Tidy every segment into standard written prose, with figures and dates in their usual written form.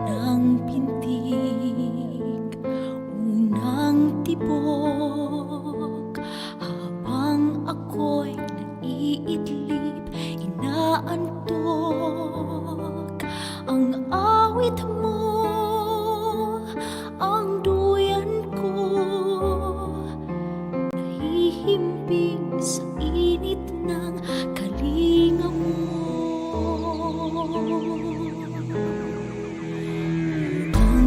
Unang pintig, unang tibok, habang ako'y naiidlip, inaantok ang awit mo, ang duyan ko, nahihimbing sa init ng kalinga mo.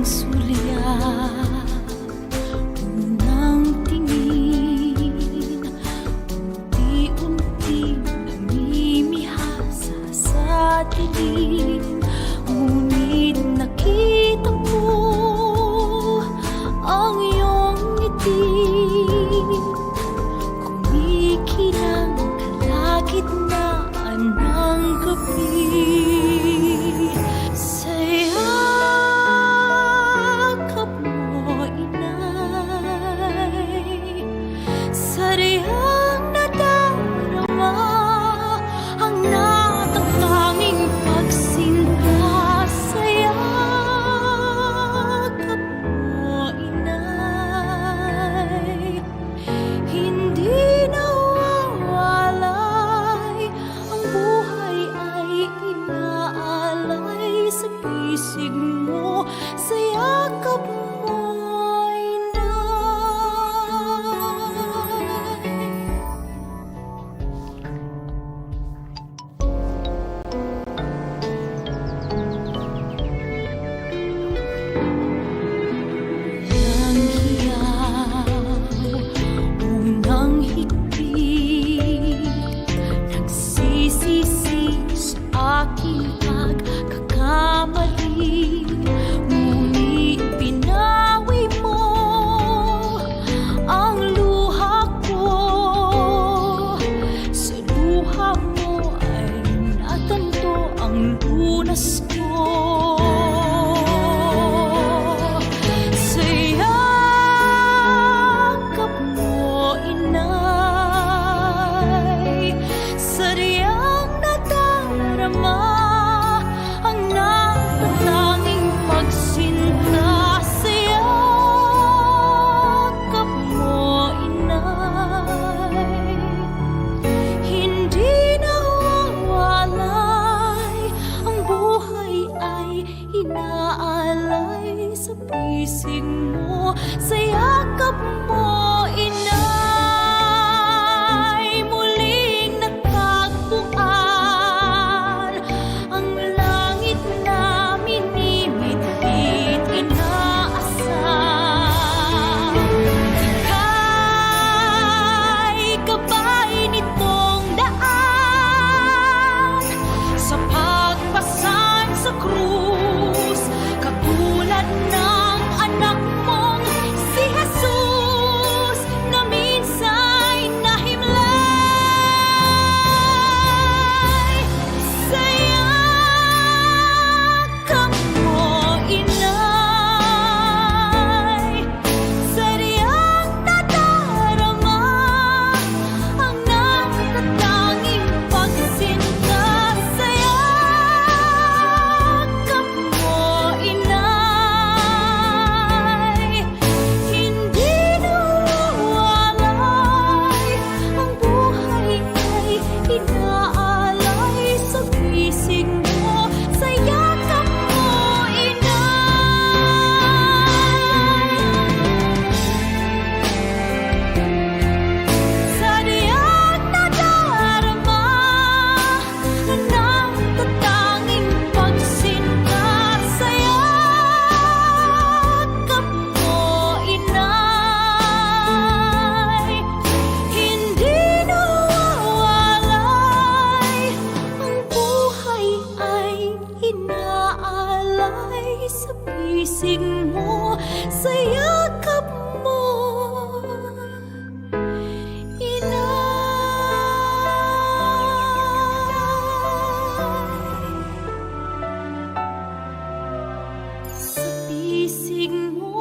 Sulyap, unang tingin, unti-unti namimihasa sa dilim. Ngunit nakita mo ang iyong ngiti, kumikinang kalagitnaan ng gabi. Sariyang nadarama ang natatanging pagsinta sa yakap mo, inay. Hindi nawawalay, ang buhay ay inaalay sa pisig mo, sa yakap mo. Aking pagkakamali, ngunit pinawi mo ang luha ko. Sa luha mo ay natanto ang lunas ko. Sa yakap mo, inay, sariyang ang natatanging pagsinta sa yakap mo, inay. Hindi nawawalay, ang buhay ay inaalay sa pisig mo, sa yakap mo, inay. Katulad ng anak mong si Jesus na minsa'y nahimlay. Sa yakap mo, inay, sariyang nadarama ang natatanging pagsinta sa yakap mo, inay. Hindi nawawalay, ang buhay ay inaalay sa pisig mo, sa yakap mo, inay. Sariyang nadarama ang natatanging pagsinta sa yakap mo, inay. Hindi nawawalay, ang buhay ay inaalay sa pisig mo, sa yakap mo, inay. Sa pisig mo,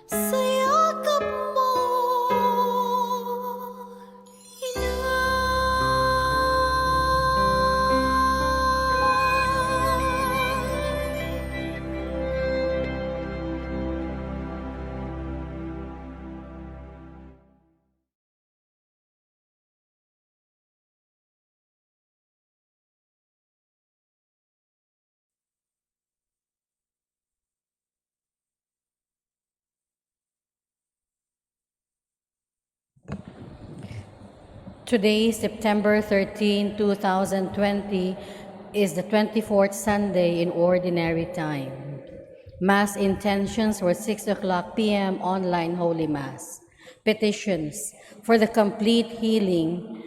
sa yakap mo, inay. Today, September 13, 2020, is the 24th Sunday in Ordinary Time. Mass intentions were 6 o'clock p.m. online Holy Mass. Petitions for the complete healing,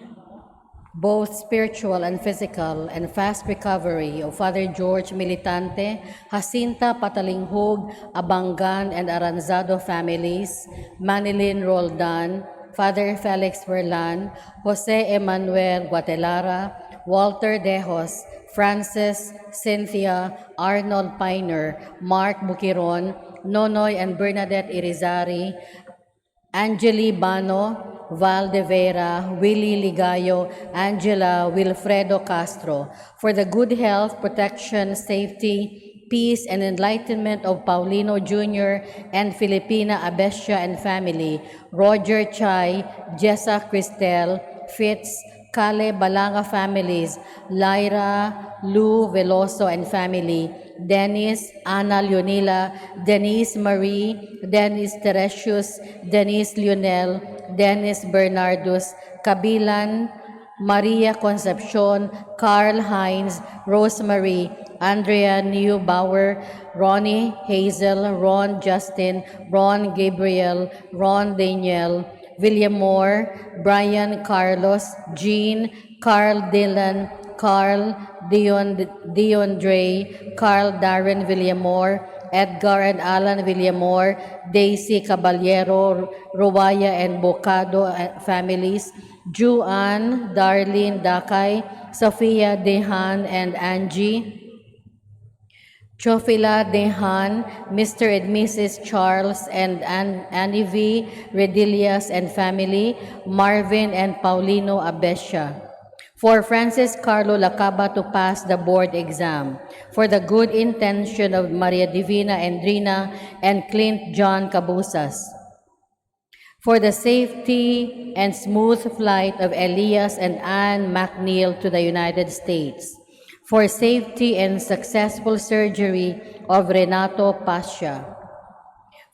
both spiritual and physical, and fast recovery of Father George Militante, Jacinta Patalinghog, Abangan and Aranzado families, Manilin Roldan, Father Felix Verlan, Jose Emmanuel Guatelara, Walter Dejos, Francis, Cynthia, Arnold Piner, Mark Bukiron, Nonoy and Bernadette Irizarry, Angeli Bano, Val de Vera, Willie Ligayo, Angela Wilfredo Castro, for the good health, protection, safety, peace, and enlightenment of Paulino Jr. and Filipina Abestia and family, Roger Chai, Jessa Cristel, Fitz, Kale Balanga families, Lyra, Lou Veloso and family, Dennis, Ana Leonila, Denise Marie, Dennis Teresius, Denise Lionel, Dennis Bernardus, Kabilan, Maria Concepcion, Carl Hines, Rosemary, Andrea Neubauer, Ronnie Hazel, Ron Justin, Ron Gabriel, Ron Daniel, William Moore, Brian Carlos, Jean, Carl Dylan, Carl Dion Dre, Carl Darren Villamor, Edgar and Alan Villamor, Daisy Caballero, Rowaya and Bocado families, Juan, Darlene Dakay, Sophia Dehan and Angie, Chofila Dehan, Mr. and Mrs. Charles and Annie V. Redilias and family, Marvin and Paulino Abestia. For Francis Carlo Lacaba to pass the board exam. For the good intention of Maria Divina Endrina and Clint John Cabusas. For the safety and smooth flight of Elias and Anne McNeil to the United States. For safety and successful surgery of Renato Pasha.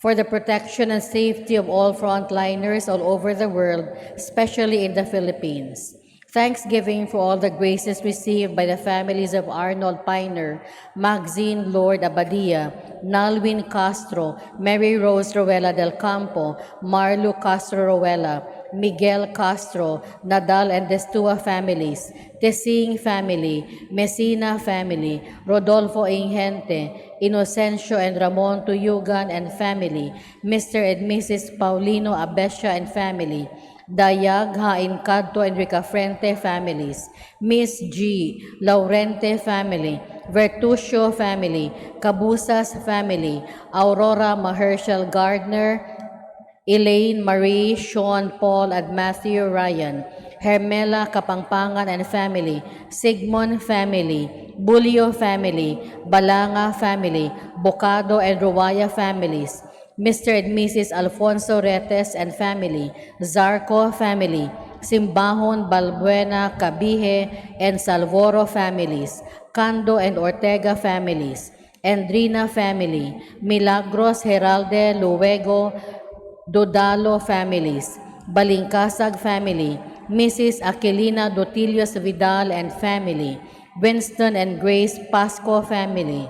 For the protection and safety of all frontliners all over the world, especially in the Philippines. Thanksgiving for all the graces received by the families of Arnold Piner, Maxine Lord Abadia, Nalwin Castro, Mary Rose Roela del Campo, Marlo Castro Roela, Miguel Castro, Nadal and Destua families, Tesing family, Messina family, Rodolfo Ingente, Inocencio and Ramon Tuyugan and family, Mr. and Mrs. Paulino Abestia and family, Dayag Hain Cadto and Ricafrente families, Miss G. Laurente family, Vertucio family, Cabusas family, Aurora Mahershal Gardner, Elaine Marie, Sean Paul and Matthew Ryan, Hermela Kapangpangan and family, Sigmund family, Bulio family, Balanga family, Bocado and Ruwaya families, Mr. and Mrs. Alfonso Retes and family, Zarco family, Simbahon, Balbuena, Cabihe, and Salvoro families, Cando and Ortega families, Endrina family, Milagros Heralde Luego, Dodalo families, Balingkasag family, Mrs. Aquilina Dotilios Vidal and family, Winston and Grace Pasco family,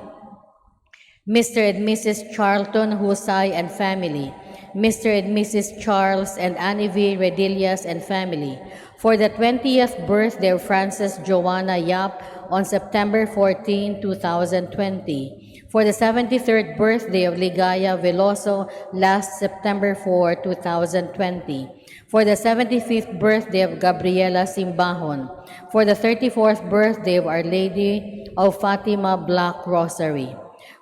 Mr. and Mrs. Charlton Husay and family, Mr. and Mrs. Charles and Annie V. Redilias and family, for the 20th birthday of Frances Joanna Yap on September 14, 2020, for the 73rd birthday of Ligaya Veloso last September 4, 2020, for the 75th birthday of Gabriela Simbahon, for the 34th birthday of Our Lady of Fatima Black Rosary,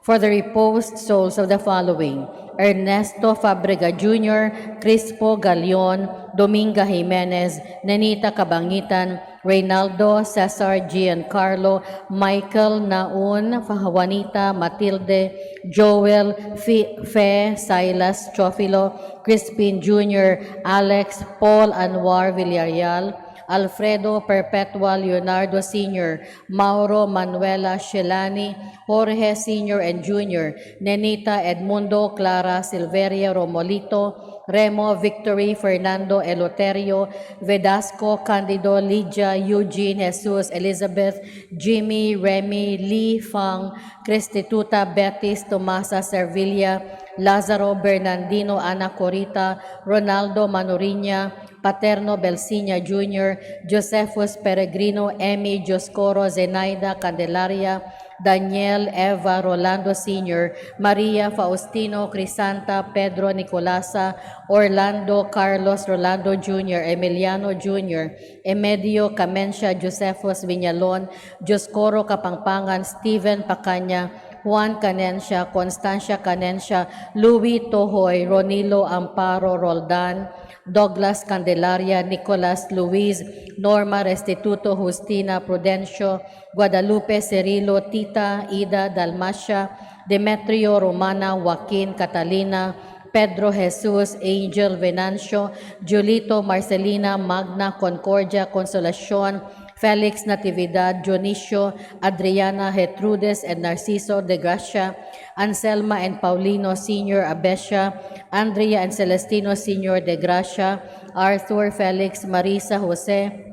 for the reposed souls of the following: Ernesto Fabrega Jr., Crispo Galion, Dominga Jimenez, Nenita Cabangitan, Reynaldo Cesar Giancarlo, Michael Naun, Juanita Matilde, Joel Fe, Silas Chofilo, Crispin Jr., Alex, Paul Anwar Villarreal, Alfredo Perpetua Leonardo Sr., Mauro Manuela Shelani, Jorge Sr. and Jr., Nenita Edmundo Clara Silveria Romolito, Remo Victory Fernando Eloterio Vedasco Candido Lydia Eugene Jesus Elizabeth Jimmy Remy Lee Fang Cristituta Betis Tomasa Servilia Lazaro Bernardino Ana Corita Ronaldo Manuriña Paterno Belsiña Jr., Josephus Peregrino, Emmy Joscoro, Zenaida Candelaria, Daniel Eva Rolando Sr., Maria Faustino Crisanta, Pedro Nicolasa, Orlando Carlos Rolando Jr., Emiliano Jr., Emedio Camencia Josephus Viñalon, Joscoro Kapangpangan, Steven Pacanya, Juan Canencia, Constancia Canencia, Louis Tohoy, Ronilo Amparo Roldan, Douglas Candelaria, Nicolas Luis, Norma Restituto, Justina Prudencio, Guadalupe Cirilo, Tita Ida Dalmacia, Demetrio Romana, Joaquin Catalina, Pedro Jesus, Angel Venancio, Julito Marcelina, Magna Concordia, Consolacion, Felix Natividad, Dionisio, Adriana Getrudes, and Narciso de Gracia, Anselma and Paulino Sr. Abesia, Andrea and Celestino Sr. de Gracia, Arthur Felix Marisa Jose,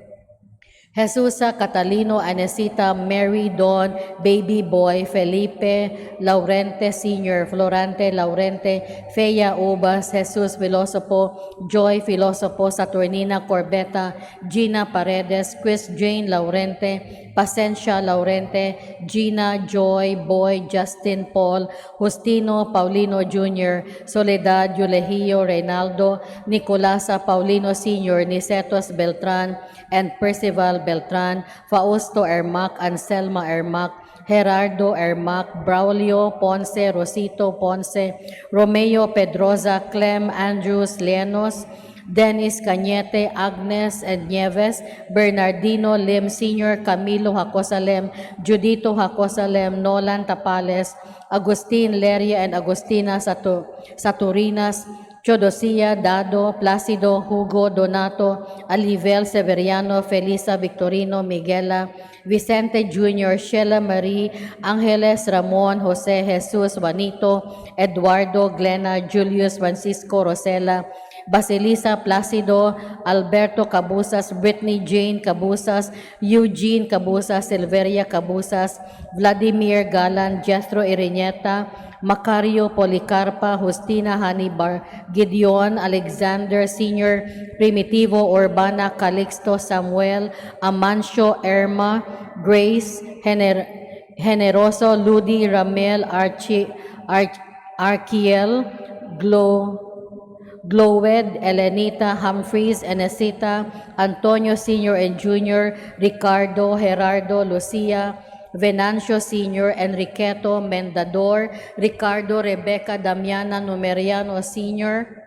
Jesusa Catalino Anesita Mary Don Baby Boy Felipe Laurente Sr. Florante Laurente Feya Ubas Jesus Filosopo Joy Filosopo Saturnina Corbeta Gina Paredes Chris Jane Laurente Pacencia Laurente Gina Joy Boy Justin Paul Justino Paulino Jr. Soledad Yulehio Reynaldo Nicolasa Paulino Sr. Nicetos Beltran and Percival Beltran, Fausto Ermac, Anselma Ermac, Gerardo Ermac, Braulio Ponce, Rosito Ponce, Romeo Pedroza, Clem Andrews Lenos, Dennis Cañete, Agnes and Nieves, Bernardino Lim Sr., Camilo Hacosalem, Judito Hacosalem, Nolan Tapales, Agustin Leria and Agustina Saturinas, Chodosia, Dado, Placido, Hugo, Donato, Alivel, Severiano, Felisa, Victorino, Miguela, Vicente Jr., Sheila Marie, Angeles, Ramon, Jose, Jesus, Juanito, Eduardo, Glenna, Julius, Francisco, Rosela, Basilisa Placido, Alberto Cabusas, Brittany Jane Cabusas, Eugene Cabusas, Silveria Cabusas, Vladimir Galan, Jethro Iriñeta, Macario Policarpa, Justina Hanibar, Gideon, Alexander Sr., Primitivo Urbana, Calixto Samuel, Amancio Erma, Grace, Generoso, Ludi, Ramel, Arkiel, Glowed, Elenita, Humphreys, Enesita, Antonio Sr. and Jr., Ricardo, Gerardo, Lucia, Venancio Sr., Enriqueto, Mendador, Ricardo, Rebecca, Damiana, Numeriano Sr.,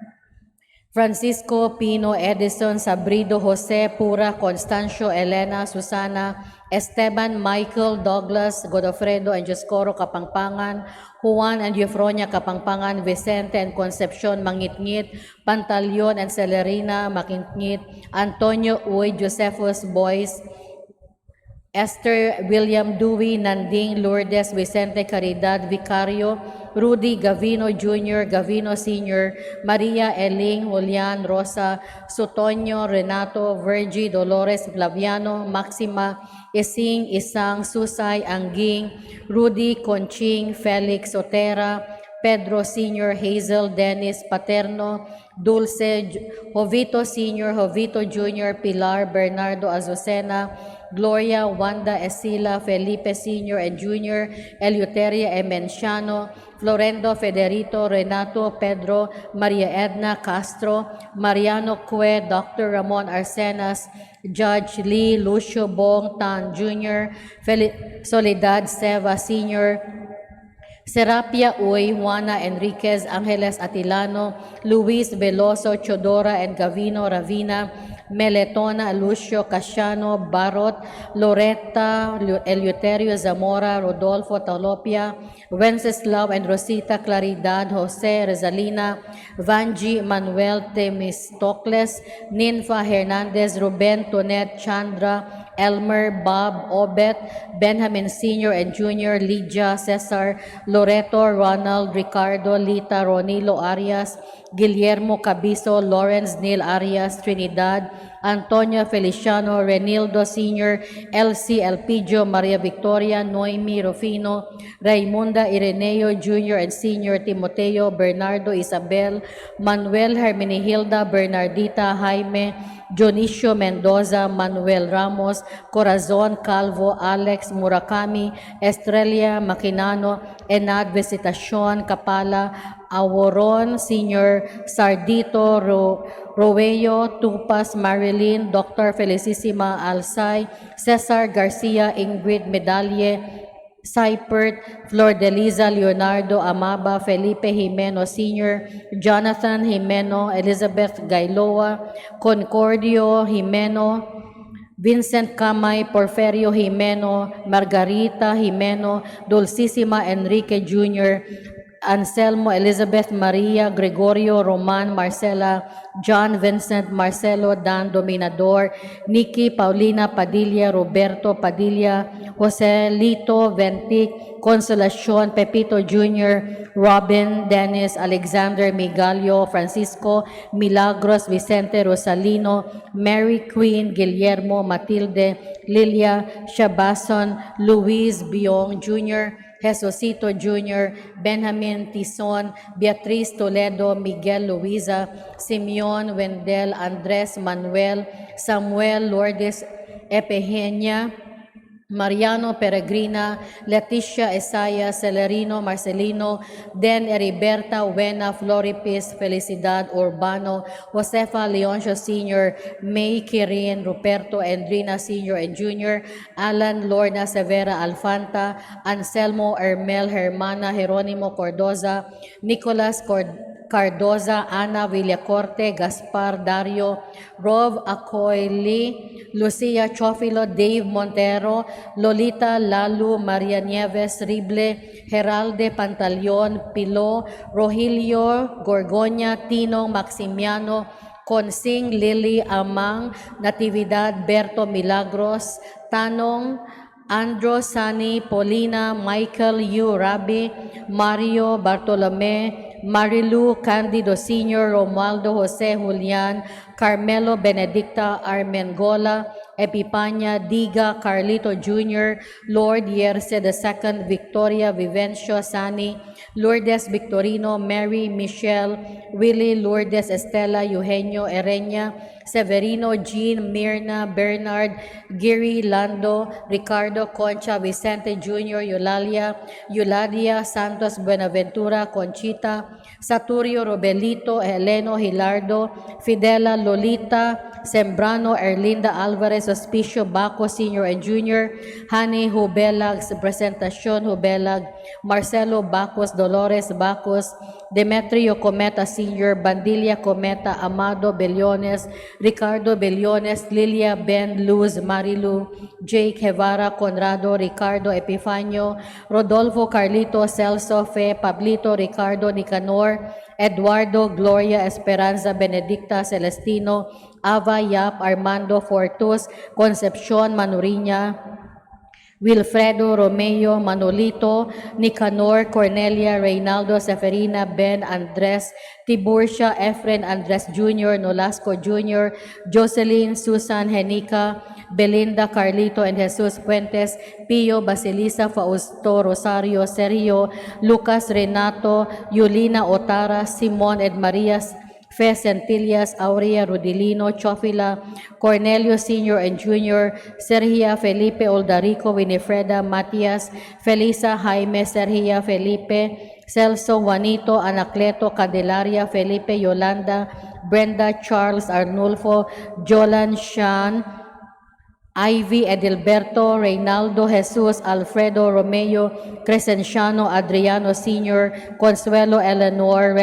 Francisco, Pino, Edison, Sabrido, Jose, Pura, Constancio, Elena, Susana, Esteban, Michael, Douglas, Godofredo, and Joscoro Kapangpangan, Juan and Eufronia Kapangpangan, Vicente and Concepcion Mangitngit, Pantaleon and Celerina Makingit, Antonio Uy, Josephus Boyce, Esther William Dewey, Nanding, Lourdes, Vicente Caridad, Vicario, Rudy Gavino Jr., Gavino Sr., Maria Eling, Julian, Rosa, Sutonio, Renato, Virgie, Dolores, Flaviano, Maxima, Ising, Isang, Susay, Angging, Rudy, Conching, Felix, Otera, Pedro Sr., Hazel, Dennis, Paterno, Dulce, Jovito Sr., Jovito Jr., Pilar, Bernardo Azucena, Gloria, Wanda, Esila, Felipe Sr. and Jr., Eleuteria Emenciano, Florendo, Federico, Renato, Pedro, Maria Edna Castro, Mariano Cue, Dr. Ramon Arsenas, Judge Lee, Lucio Bong Tan Jr., Soledad Seva Sr., Serapia Uy, Juana Enriquez, Angeles Atilano, Luis Veloso, Chodora and Gavino Ravina, Meletona, Lucio Casiano, Barot, Loretta, Eleuterio Zamora, Rodolfo Talopia, Wenceslao and Rosita Claridad, Jose Rezalina, Vanji Manuel Temistocles, Ninfa Hernandez, Ruben Tonet Chandra, Elmer, Bob, Obet, Benjamin Sr. and Jr., Lydia, Cesar, Loreto, Ronald, Ricardo, Lita, Ronilo Arias, Guillermo Cabizo, Lawrence Neil Arias, Trinidad, Antonio Feliciano, Renildo Sr., Elsie Elpidio, Maria Victoria, Noemi Rufino, Raimunda Ireneo Jr. and Sr., Timoteo, Bernardo Isabel, Manuel Hermenegilda, Bernardita, Jaime, Dionisio Mendoza, Manuel Ramos, Corazon Calvo, Alex Murakami, Estrella Maquinano, Enad Visitacion, Kapala, Aworon, Sr., Sardito, Roello, Tupas, Marilyn, Dr. Felicissima Alsay, Cesar Garcia, Ingrid Medalye, Seipert, Flor de Liza, Leonardo Amaba, Felipe Jimeno Sr., Jonathan Jimeno, Elizabeth Gailoa, Concordio Jimeno, Vincent Camay, Porferio Jimeno, Margarita Jimeno, Dulcísima Enrique Jr., Anselmo Elizabeth Maria, Gregorio Roman Marcela, John Vincent Marcelo Dan Dominador, Nikki Paulina Padilla, Roberto Padilla, Jose Lito Ventic, Consolacion Pepito Jr., Robin Dennis, Alexander Migalio, Francisco Milagros, Vicente Rosalino, Mary Queen, Guillermo Matilde, Lilia Shabason, Luis Biong Jr., Jesucito Jr., Benjamin Tison, Beatriz Toledo, Miguel Luisa, Simeon Wendel, Andres Manuel, Samuel Lourdes Epigenia, Mariano Peregrina, Leticia Esaya, Celerino Marcelino, Den Heriberta Wena Floripis, Felicidad Urbano, Josefa Leoncio Sr., May Kirin, Ruperto Endrina Sr. and Jr., Alan Lorna Severa Alfanta, Anselmo Hermel Hermana Jeronimo Cordoza, Nicolas Cardoza, Ana Villacorte, Gaspar Dario, Rov Acoili, Lucia Chofilo, Dave Montero, Lolita Lalu, Maria Nieves Rible, Heralde Pantaleon, Pilo, Rogelio Gorgonya, Tinong Maximiano, Consing Lily Amang, Natividad Berto Milagros, Tanong Andro Sani, Paulina, Michael U. Rabi, Mario Bartolome, Marilu Candido Sr., Romualdo Jose Julian, Carmelo Benedicta Armengola, Epipania Diga, Carlito Jr., Lord Yerce II, Victoria Vivencio Sani, Lourdes Victorino, Mary Michelle, Willie Lourdes Estela, Eugenio Ereña, Severino Jean, Mirna, Bernard, Giri Lando, Ricardo Concha, Vicente Jr., Eulalia Santos Buenaventura, Conchita, Saturio Robelito, Heleno Hilardo, Fidela Lolita, Sembrano, Erlinda Alvarez, Hospicio Baco Sr. and Jr., Hani Hubelag, Presentacion Hubelag, Marcelo Bacos, Dolores Bacos, Demetrio Cometa Sr., Bandilla Cometa, Amado Bellones, Ricardo Bellones, Lilia Ben Luz, Marilu, Jake Guevara, Conrado, Ricardo Epifanio, Rodolfo Carlito, Celso Fe, Pablito, Ricardo Nicanor, Eduardo Gloria Esperanza Benedicta Celestino, Ava Yap, Armando Fortus, Concepcion Manuriña, Wilfredo Romeo Manolito, Nicanor Cornelia Reynaldo Seferina Ben Andres Tiburcia Efren Andres Jr. Nolasco Jr. Jocelyn Susan Henica Belinda Carlito and Jesus Fuentes Pio Basilisa Fausto Rosario Sergio Lucas Renato Yulina Otara Simon Ed Marias Fe Centillas, Aurea Rodilino, Chofila, Cornelio Sr. and Jr., Sergia Felipe Oldarico, Winifreda Matias, Felisa Jaime, Sergia Felipe, Celso Juanito, Anacleto, Candelaria, Felipe Yolanda, Brenda Charles Arnulfo, Jolan Shan, Ivy Edilberto, Reynaldo Jesus, Alfredo Romeo, Crescenciano Adriano Sr., Consuelo Eleanor,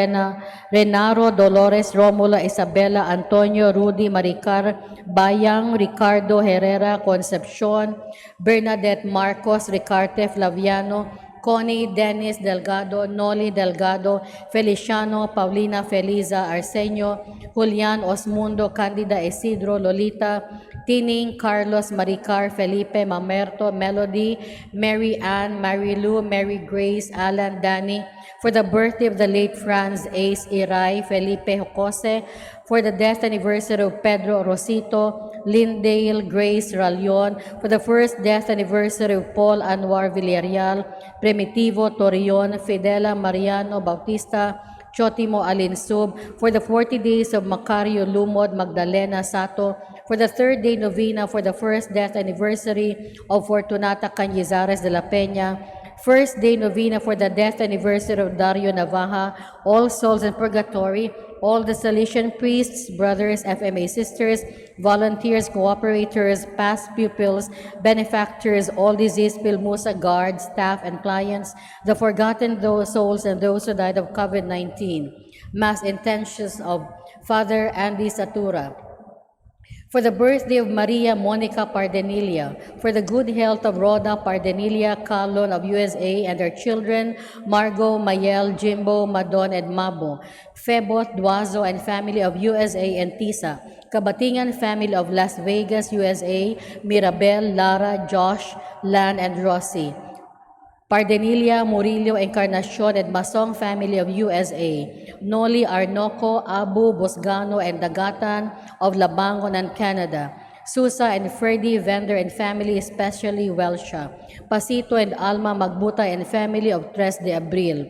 Renaro Dolores, Romulo Isabela, Antonio Rudy Maricar, Bayang, Ricardo Herrera, Concepcion, Bernadette Marcos, Ricarte Flaviano, Connie Dennis Delgado, Noli Delgado, Feliciano, Paulina Feliza, Arsenio, Julian Osmundo, Candida Isidro, Lolita, Tining, Carlos, Maricar, Felipe, Mamerto, Melody, Mary Ann, Mary Lou, Mary Grace, Alan, Danny, for the birthday of the late Franz Ace Iray, Felipe Jocose, for the death anniversary of Pedro Rosito, Lindale Grace Ralion, for the first death anniversary of Paul Anwar Villarreal, Primitivo Torion, Fidela Mariano Bautista, Chotimo Alinsub, for the 40 days of Macario Lumod Magdalena Sato, for the third day novena for the first death anniversary of Fortunata Cañizares de la Peña, first day novena for the death anniversary of Dario Navaja, all souls in purgatory, all the Salesian priests, brothers, FMA sisters, volunteers, cooperators, past pupils, benefactors, all diseased Pilmusa guards, staff, and clients, the forgotten those souls and those who died of COVID-19. Mass intentions of Father Andy Satura. For the birthday of Maria Monica Pardenilla, for the good health of Rhoda Pardenilla Calon of USA and their children, Margot, Mayel, Jimbo, Madon, and Mabo, Febot, Duazo, and family of USA and Tisa, Kabatingan family of Las Vegas, USA, Mirabel, Lara, Josh, Lan, and Rossi, Pardenilla, Murillo, Encarnacion, and Masong family of USA, Noli, Arnoco, Abu, Bosgano, and Dagatan of Labangon and Canada, Susa and Ferdy, Vendor and family, especially Welsha, Pasito and Alma Magbuta and family of Tres de Abril,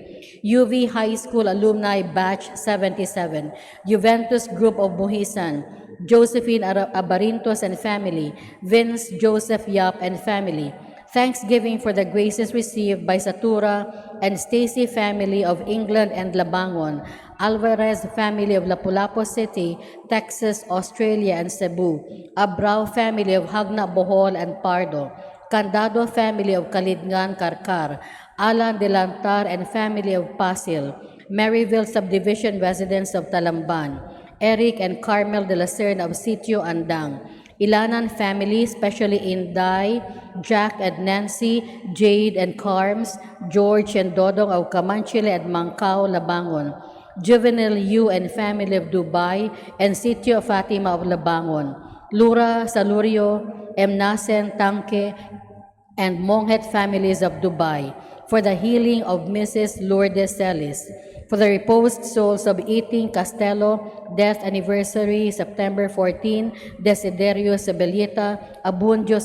UV High School Alumni Batch 77, Juventus Group of Buhisan, Josephine Abarintos and family, Vince Joseph Yap and family, thanksgiving for the graces received by Satura and Stacy family of England and Labangon, Alvarez family of Lapu-Lapu City, Texas, Australia, and Cebu, Abrao family of Hagna, Bohol, and Pardo, Candado family of Kalidngan, Karkar, Alan Delantar and family of Pasil, Maryville subdivision residents of Talamban, Eric and Carmel de la Serna of Sitio Andang, Ilanan family, especially Inday, Jack and Nancy, Jade and Carms, George and Dodong of Camanchile and Mangkao, Labangon, Juvenile Yu and family of Dubai, and Sitio Fatima of Labangon, Lura, Salurio, Emnasen, Tangke, and Monghet families of Dubai, for the healing of Mrs. Lourdes Celis, for the reposed souls of Iting Castello, death anniversary, September 14, Desiderio Sebelita, Abundio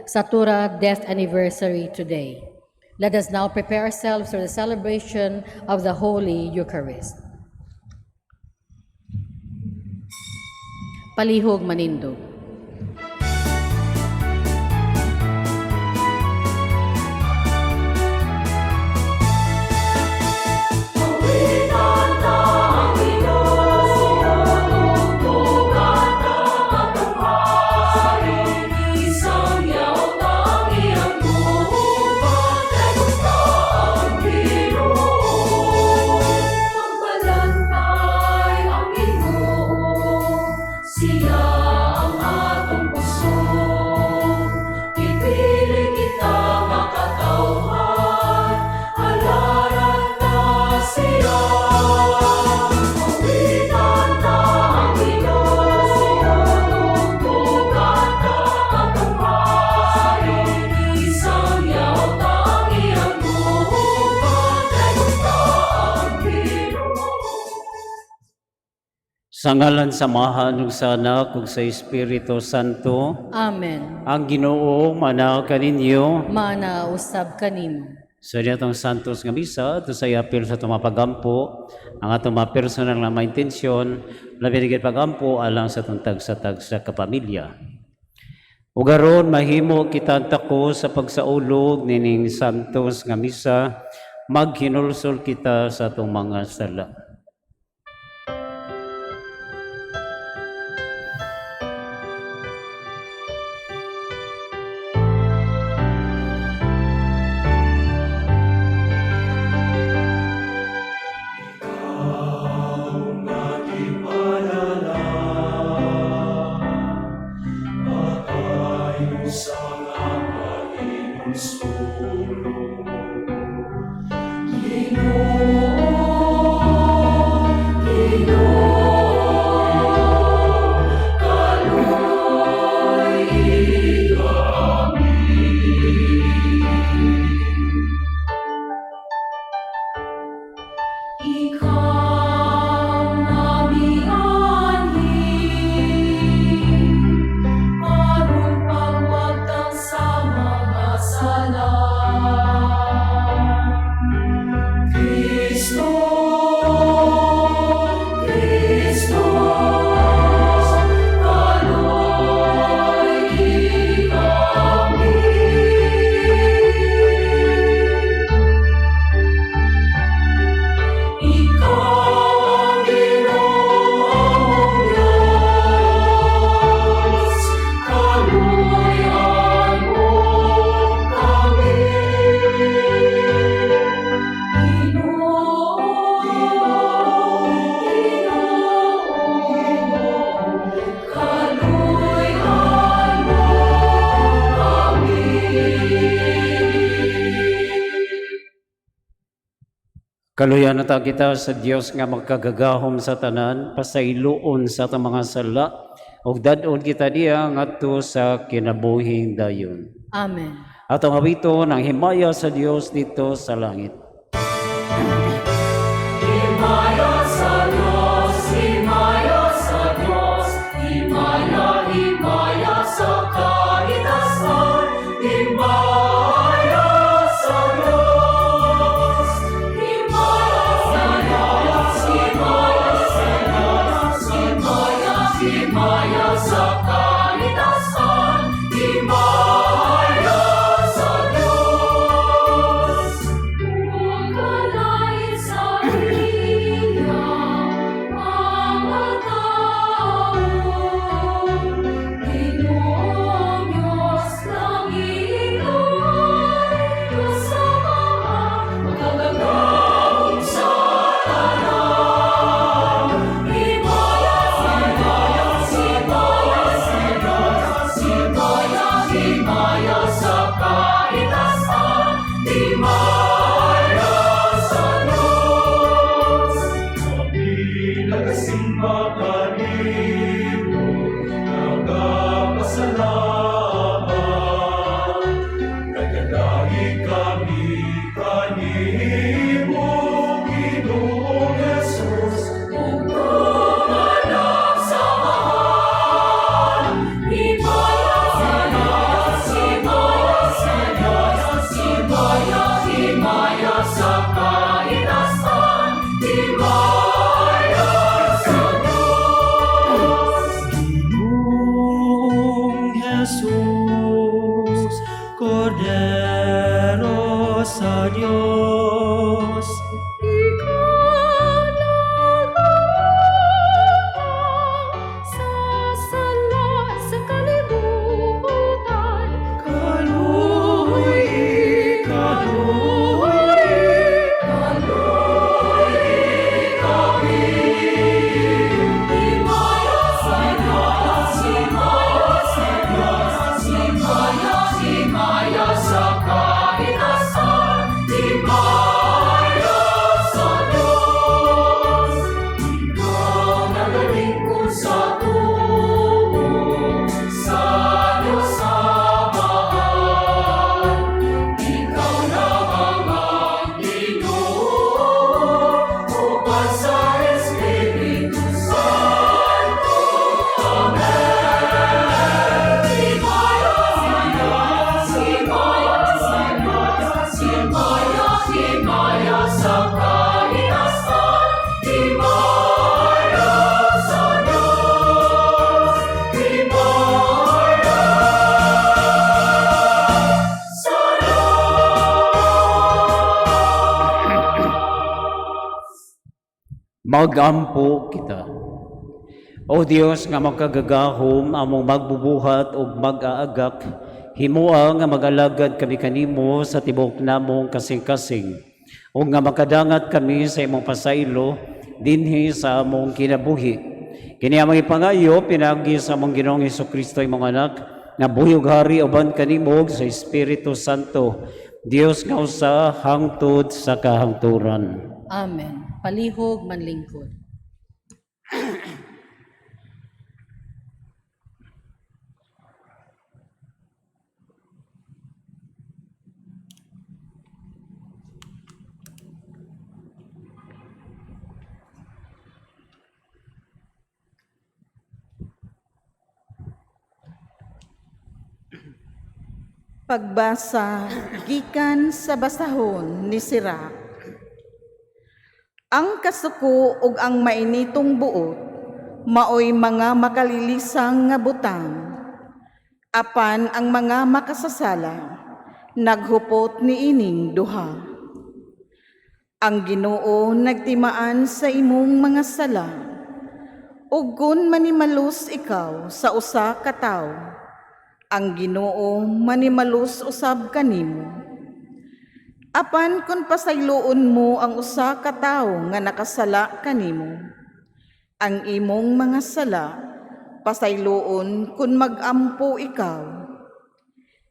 Satura, death anniversary today. Let us now prepare ourselves for the celebration of the Holy Eucharist. Palihog Manindog. Sa ngalan samahan ug sa Anak ug sa Espiritu Santo. Amen. Ang Ginoo manaw kaninyo. Mana usab kanimo. Sa ditong Santos nga misa, ito sa apil sa tumapagampo, ang atong mga personal na mga intensyon, labi higit pagampo alang sa itong tagsa-tagsa kapamilya. Ug aron mahimo kita tako sa pagsaulog nining Santos nga misa, maghinulsol kita sa atong mga sala. Ginoo Kaluyan na ta kita sa Dios nga magkagagahom sa tanan, pasayloon sa ta mga sala, ug dadon kita diya ngadto sa kinabuhing dayon. Amen. Atong awito ng himaya sa Dios dito sa langit. Himaya sa Diyos, himaya sa Diyos, himaya, himaya sa kaitasan, himaya sa Diyos, himaya sa Diyos, himaya sa Diyos, himaya, himaya sa kaitasan, himaya sa Diyos. Magkalain sa iya, mga tao, Ginoong Diyos ng iluway, Diyos sa mga magkagagahong sa tanan. Himaya sa Diyos, himaya sa Diyos, himaya, himaya sa kaitasan, himaya sa Diyos. Kami nagsimba kanino, nagpasalamat. Nagdadai kami kanimo, Ginoong Jesus, ug tumanap sa mahal. Himaya sa Diyos, himaya sa Diyos, himaya, himaya sa kaitasan, himaya sa Diyos. Ginoong Jesus, Kordero sa Diyos, Ikaw nagawang sa sala sa kalibutan. kaluoy, kaluoy, Himaya sa Diyos, himaya sa Diyos, himaya, himaya sa kaitasan, himaya sa Diyos. Ikaw nagalingkod sa tubo, sa Diyos Amahan. Ikaw na ang Ginoo, upang sa Espiritu Santo. Amen. Himaya sa Diyos, himaya sa Diyos, himaya, himaya sa kaitasan, himaya sa Diyos, himaya sa Magampo kita. O Dios nga magkagagahom among magbubuhat ug mag-aagak, himuha nga magalagad kami kanimo sa tibok namong kasing-kasing, ug nga makadangat kami sa imong pasaylo dinhi sa among kinabuhi. Kini among ipangayo pinagi sa among Ginoong Hesukristo imong anak, nga buyog hari uban kanimo ug sa Espiritu Santo, Dios nga usa hangtod sa kahangturan. Amen. Palihog manlingkod. Pagbasa gikan sa basahon ni Sirach. Ang kasuko ug ang mainitong buot maoy mga makalilisang nga butang. Apan ang mga makasasala naghupot niining duha. Ang Ginoo nagtimaan sa imong mga sala. Ug kun manimalus ikaw sa usa ka tawo, ang Ginoo manimalus usab kanimo. Apan kun pasayloon mo ang usa ka tawo nga nakasala kanimo, ang imong mga sala pasayloon kun magampo ikaw.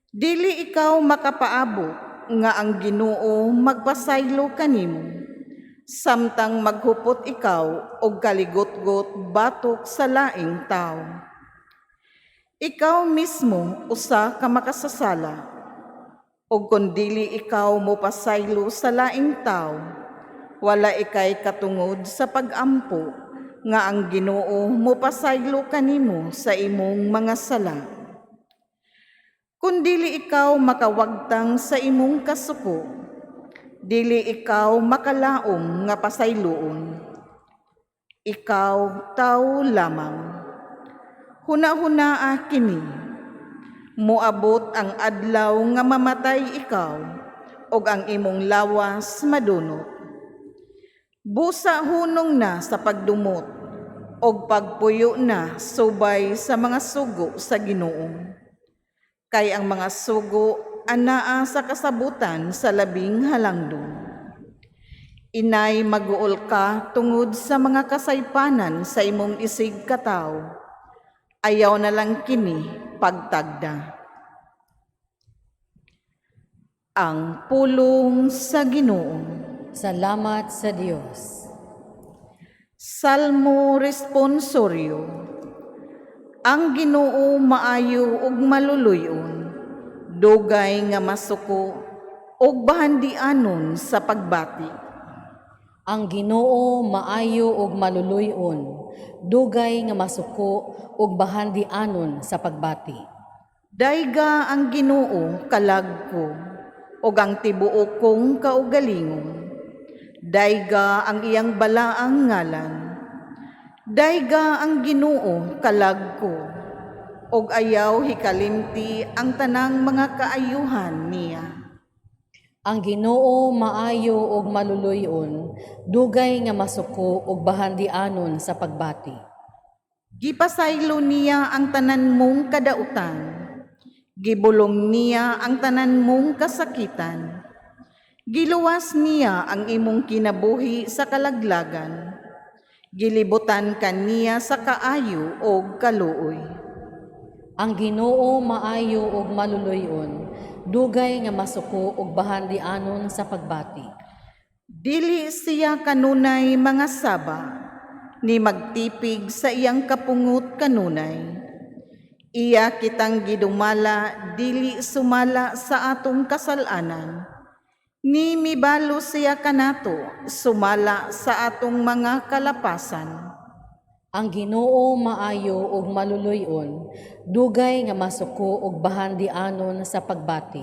Dili ikaw makapaabot nga ang Ginoo magpasaylo kanimo. samtang maghupot ikaw og kaligot-got batok sa laing tao. Ikaw mismo usa ka makasasala, ug kun dili ikaw mopasaylo sa laing tao, wala ikay katungod sa pag-ampo nga ang Ginoo mopasaylo kanimo sa imong mga sala. Kun dili ikaw makawagtang sa imong kasuko, dili ikaw makalaom nga pasayloon. Ikaw tao lamang. Huna-hunaa kini, moabot ang adlaw nga mamatay ikaw, og ang imong lawas madunot. Busa hunong na sa pagdumot, og pagpuyo na subay sa mga sugo sa Ginoo. Kay ang mga sugo anaa sa kasabutan sa labing halangdon. Inay maguol ka tungod sa mga kasaypanan sa imong isig kataw. Ayaw na lang kini pagtagda. Ang pulong sa Ginoo. Salamat sa Dios. Salmo responsorio. Ang Ginoo maayo ug maluluyon, dugay nga masuko ug bahandianon sa pagbati. Ang Ginoo maayo ug maluluyon, dugay nga masuko ug bahandianon sa pagbati. Dayga ang Ginoo kalagko ug ang tibuok kong kaugalingon. Dayga ang iyang balaang ngalan. Dayga ang Ginoo kalagko, og ayaw hikalimti ang tanang mga kaayuhan niya. Ang Ginoo maayo ug maluluyon, dugay nga masuko ug bahandianon sa pagbati. Gipasaylo niya ang tanan mong kadautan. Gibulong niya ang tanan mong kasakitan. Giluwas niya ang imong kinabuhi sa kalaglagan. Gilibutan kaniya sa kaayo o kaluoy. Ang Ginoo maayo ug maluluyon, dugay nga masuko ug bahandianon sa pagbati. Dili siya kanunay mga saba, ni magtipig sa iyang kapungot kanunay. Iya kitang gidumala, dili sumala sa atong kasalanan. Ni mibalo siya kanato, sumala sa atong mga kalapasan. Ang Ginoo maayo ug maluluyon, dugay nga masuko ug bahandianon sa pagbati.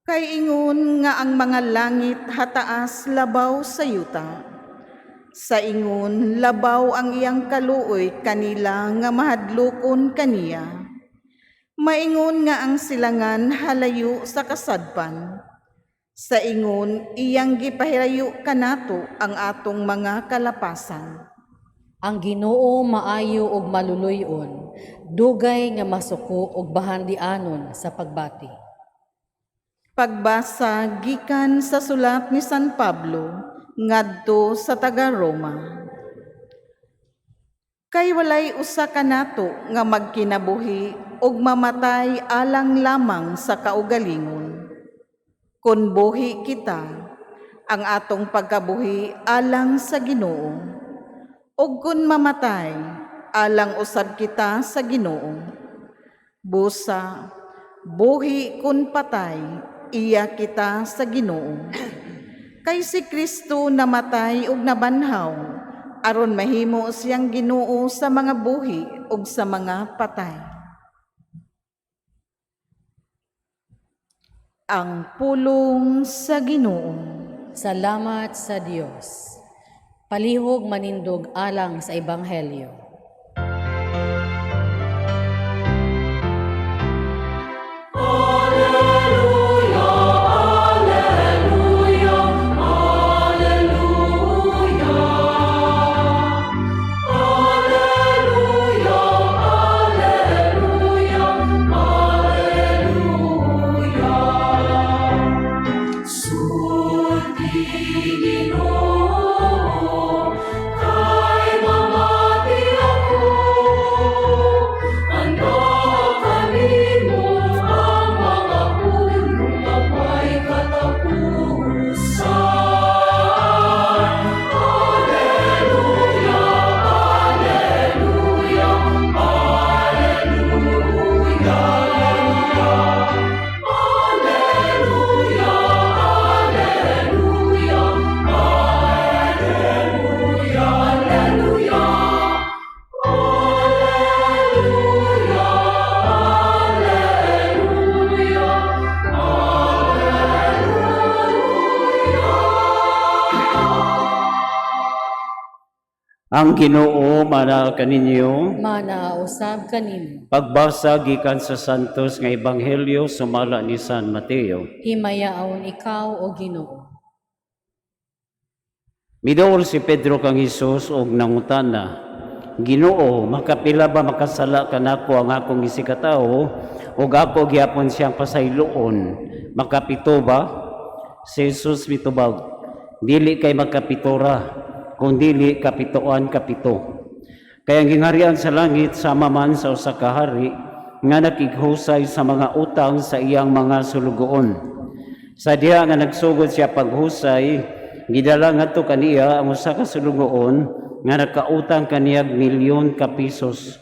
Kay ingon nga ang mga langit hataas labaw sa yuta. Sa ingon labaw ang iyang kaluoy kanila nga mahadlokon kaniya. Maingon nga ang silangan halayo sa kasadpan. Sa ingon, iyang gipahirayo kanato ang atong mga kalapasan. Ang Ginoo maayo ug maluluyon, dugay nga masuko ug bahandianon sa pagbati. Pagbasa gikan sa sulat ni San Pablo ngadto sa taga-Roma. Kay walay usa kanato nga magkinabuhi ug mamatay alang lamang sa kaugalingon. Kun buhi kita, ang atong pagkabuhi alang sa Ginoo. Ug kun mamatay, alang usab kita sa Ginoo. Busa, buhi kun patay, iya kita sa Ginoo. Kay si Kristo namatay ug nabanhaw, aron mahimo siyang Ginoo sa mga buhi ug sa mga patay. Ang pulong sa Ginoo. Salamat sa Dios. Palihog manindog alang sa Ebanghelyo. Ang Ginoo mana kaninyo. Manausab kanimo. Pagbasa gikan sa Santos nga Ebanghelyo sumala ni San Mateo. Himayaon ikaw o Ginoo. Midool si Pedro kang Hesus og nangutana, Ginoo, makapila ba makasala kanako ang akong isikatawo ug ako gyapon siyang pasayloon? Makapito ba? Si Jesus mitubag, dili kay makapitora, kung dili kapitoan kapito. Kaya ang gingharian sa langit sama man sa usa ka hari nga nakighusay sa mga utang sa iyang mga sulugoon. Sa diha nga nagsugod siya paghusay, gidala ngadto kaniya ang usa ka sulugoon nga nakautang kaniya milyon ka pisos.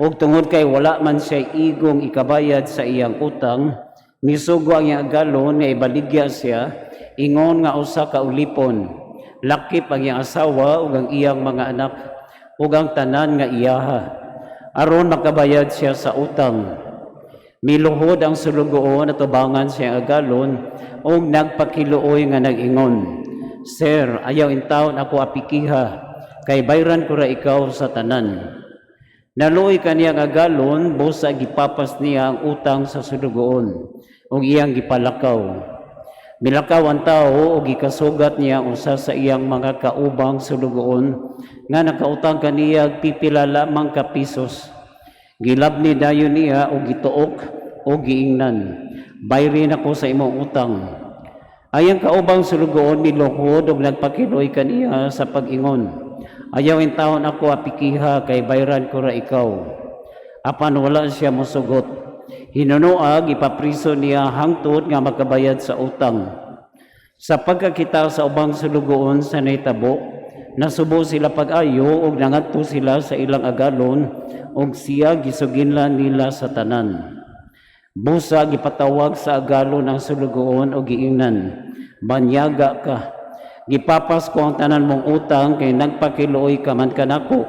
Ug tungod kay wala man siya igong ikabayad sa iyang utang, misugo ang iyang agalon nga ibaligya siya ingon nga usa ka ulipon. Lakip ang iyang asawa ug ang iyang mga anak ug ang tanan nga iyaha aron makabayad siya sa utang. Miluhod ang sulugoon at tubangan siya agalon ug nagpakiluoy nga nag-ingon, Sir, ayaw intawon ako apikiha kay bayran ko ra ikaw sa tanan. Naluoy kaniyang agalon busa gipapas niya ang utang sa sulugoon ug iyang gipalakaw. Milakaw ang tao o gikasugat niya usa sa iyang mga kaubang sulugoon nga nakautang kaniya pipila lamang ka pisos. Gilabni dayon niya o gituok o giingnan, bayrin ako sa imong utang. Ayang kaubang sulugoon miluhod ug nagpakiloy kaniya sa pag-ingon, ayaw intawon ako apikiha kay bayran ko ra ikaw. Apan wala siya mosugot. Hinunuag, ipapriso niya hangtod nga makabayad sa utang. Sa pagkakita sa ubang sulugoon sa naitabo, nasubo sila pag-ayo ug nangadto sila sa ilang agalon ug siya gisuginlan nila sa tanan. Busa gipatawag sa agalon ang sulugoon ug giingnan, banyaga ka. Gipapas ko ang tanan mong utang kay nagpakiluoy ka man kanako.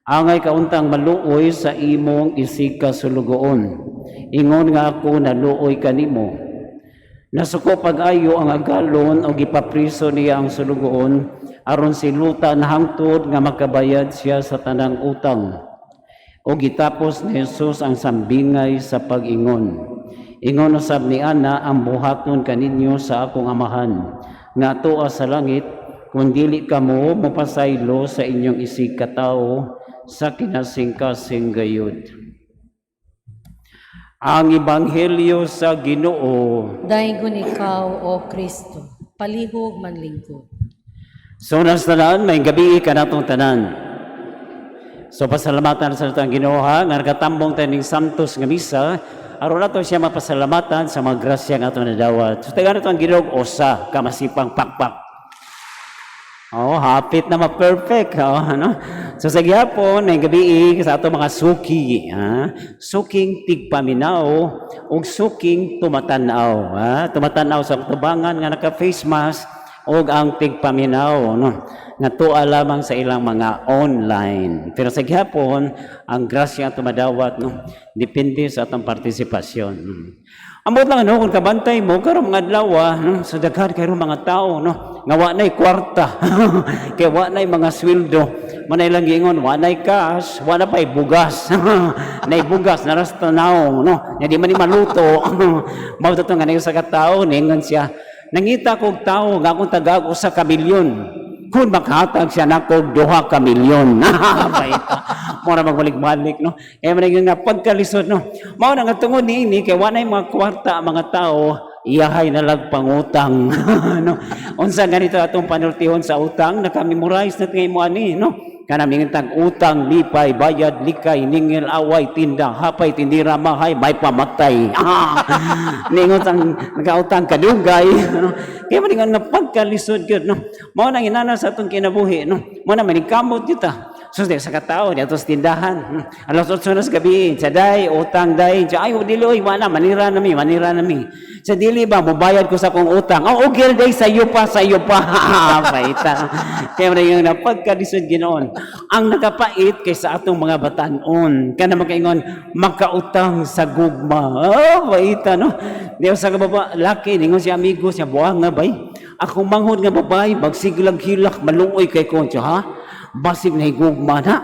Angay kauntang maluoy sa imong isig ka sulugoon. Ingon nga ako naluoy kanimo. Nasuko pag-ayo ang agalon o gipapriso niya ang sulugoon aron silutan hangtod nga makabayad siya sa tanang utang. O gitapos ni Jesus ang sambingay sa pag-ingon. Ingon usab ni ana ang buhaton kaninyo sa akong amahan nga tuwa sa langit kun dili kamo mopasaylo sa inyong isig katawo sa kinasingkasing gayud. Ang Ebanghelyo sa Ginoo. Daingon ikaw o Kristo, palihog manlingkod. So tanan, may gabi ka natong tanan. So pasalamatan sa itong Ginoo nga nakatambong tayo ng Santos nga misa, aron nato siya mapasalamatan sa mga grasya nga ito nadawat. So tayo nato ang Ginoo osa, kamasipang pakpak. Oh, hapit na ma-perfect. Oh, ano? So sa gyapon, may gabi sa ato mga suki. Suking tigpaminaw o suking tumatanaw. Tumatanaw sa tubangan nga naka-face mask o ang tigpaminaw. No? Nga tuwa lamang sa ilang mga online. Pero sa gyapon, ang grasya tumadawat, no? Depende sa atong partisipasyon. Amot lang, no, kung kabantay mo, karong mga adlaw, no, sa daghan kayo mga tao, no, nga wa na'y kwarta, kaya wa na'y mga sweldo, manay lang gingon, wa na'y cash, wa na pa'y bugas, na'y bugas, naras tanaw, no, nga di man ni maluto, mauto nga na sa katao, ningon siya, nangita kong tao, nga akong tagag usa ka milyon, kung makahatag siya na kog 2 ka milyon. Baita. Mura magbalik-balik, no? Kaya maniging nga pagkalisod, no? Mao na nga tungod niini, kaya wanay mga kwarta ang mga tao, iyahay na lang pangutang. No? Unsa ganito atong panultihon sa utang, nakamemorize na tingay mo ani, no? Kanaming tag utang, lipay, bayad, likay, ningil, away, tinda, hapay, tindira, mahay, may pamatay. Ningon ang nagautang kadugay. No? Kaya maningon nga pagkalisod yun. No? Mao nang inana sa atong kinabuhi. No? Mao na manikamot kita. So, sa katao, dito sa tindahan. Alas 8 na sa gabi, sa day, utang, day. Ay, diloy, wala, manira nami. Sa dili ba, mubayad ko sa kong utang. Oh, okay, day, sa iyo pa. Paita. Kaya maningon na pagkalisod ginoon. Ang nakapait kaysa atong mga batanon. Kaya na makaingon, makautang sa gugma. Oh, paita, no? Diyo sa kababa, laki, ningon si amigo, siya buwang nga bay. Ako manghod nga babay, magsiglag hilak, maluoy kay koncho, ha? basig na higugma na.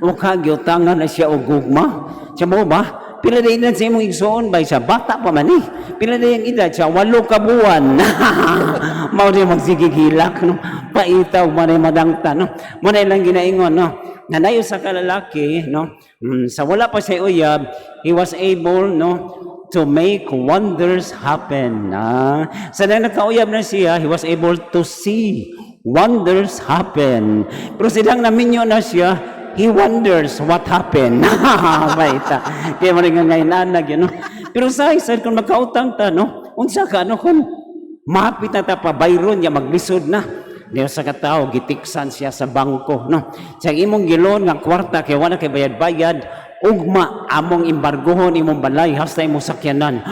O kagyotangan na siya o gugma. Siya mo ba? Pila na edad sa imong igsoon ba? Siya bata pa man eh. Pila na yung edad siya, 8 ka buwan. Mao rin magsigigilak, no? Paitaw, mo na madangta, no? Mo na ilang ginaingon, no? Nanayo sa kalalaki, no? Sa wala pa siya uyab, he was able, no? To make wonders happen. Sa nagkauyab na siya, he was able to see wonders happen. Pero silang naminyo na siya, he wonders what happened. Baita. Kaya mo rin nga ngayon anag yun, no? Pero sa isa, kung magkautang ta, no? Unsa ka, no? Kung mapit na ta pa, bayron niya, maglisod na. Diyo sa katao, gitiksan siya sa bangko, no? Sa imong gilon nga kwarta, kaya wala kay bayad-bayad, ugma among embargohon imong balay hasta imong sakyanan.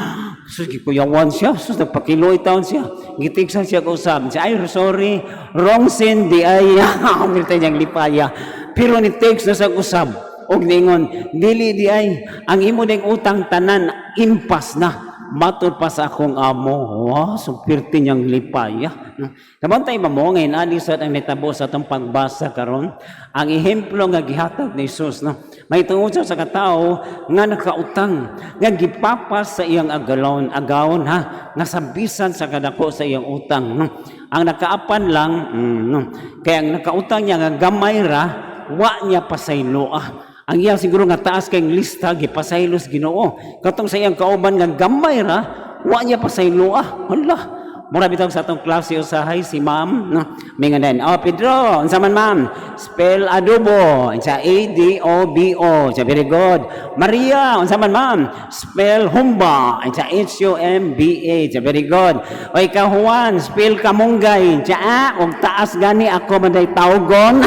Sus gikuyawan siya, sus nagpakiloy taon siya. Gitiksan siya ko usab. Siya ay sorry, wrong sin di ay amilta niyang lipaya. Pero ni text na sa usab og ningon dili di ay ang imo ding utang tanan impas na. Matod pa sa akong amo. Wow, supirti niyang lipaya. Kabantay ba mo ngayon alisat ang netabo sa itong pagbasa karon ang ehemplo nga gihatag ni Jesus, no? May tungod sa katao nga nakautang nga gipapas sa iyang agawon ha nasabisan sa kadako sa iyang utang, no? Ang nakaapan lang no? Kaya ang nakautang niya nga gamay ra wa niya pasayloa. Ang iyang siguro nga taas kayong lista, gipasaylos Ginoo. Katong sa iyang kauban nga gamay ra, wa niya pasayloa. Hala, mura bitaw sa atong klase usahay si ma'am, no? May nga din, oh Pedro, unsa man ma'am? Spell adobo, sa A-D-O-B-O, sa very good. Maria, unsa man ma'am? Spell humba, sa H-U-M-B-A, sa very good. O ikaw Juan, spell kamunggay, sa og taas gani ako manday tawgon.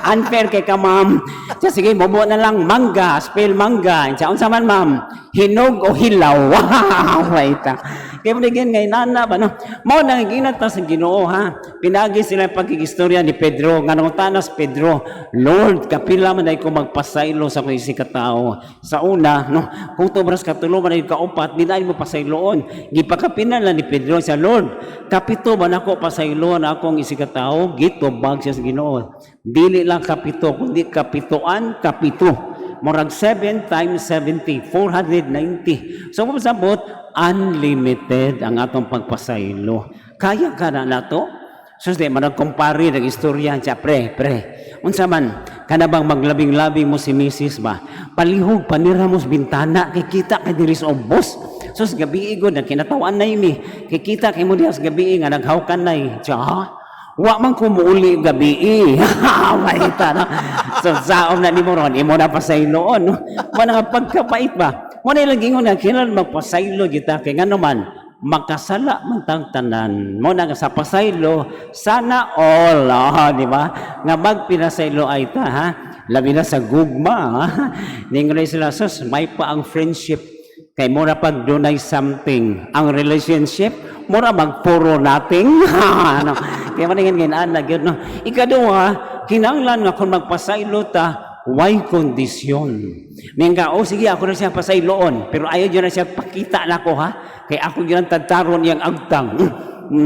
Unfair kay ka ma'am. Sa sige, bobo na lang mangga, spell mangga, sa unsa man ma'am? Hinog o hilaw. Wow, wait. Kaya mo naging ngayon nana ba, no? Mao nang ginata sa Ginoo, ha? Pinagi sila pagkikistorya ni Pedro. Nga nung tanas Pedro, Lord, kapila man ay ko magpasaylo sa kong katao. Sa una, no? Kung tubras katulo man ay kaupat, di na mo pasayloon. Gipakapinala ni Pedro sa Lord, kapito man ako pasayloon akong katao, gitubag siya sa Ginoo. Dili lang kapito, kundi kapitoan, kapito. Morag 7 times 70, 490. So, kung sabot, unlimited ang atong pagpasaylo. Kaya ka na nato? So, di, managkumpari, nag-istorya, siya, pre. Unsa man, kana bang maglabing-labing mo si Mrs. ba? Palihog, panira mo sa bintana, kikita kay diris obos. So, sa gabi igod, nagkinatawan na imi. Kikita kay mo diya sa gabi nga naghawkan na siya, wa man ko muuli gabi maita na. So saom na ni mo ron imo na pasayloon, no? Wala nga pagkapait ba? Wala lang gingon na kailan magpasaylo kita kay ngano man makasala man tang tanan mo na sa pasaylo sana all, di ba? Nga magpinasaylo ay ta, ha? Labi na sa gugma, ha? Ningon sila sus may pa ang friendship kay mura pag dunay something ang relationship mura magpuro nating ano kaya maningan ngayon gyud, no? Ikaduha kinahanglan nga kung magpasaylo ta why kondisyon mingga sige ako na siya pasayloon pero ayaw yun na siya pakita nako, ha? Kay ako yun tagtaron yang agtang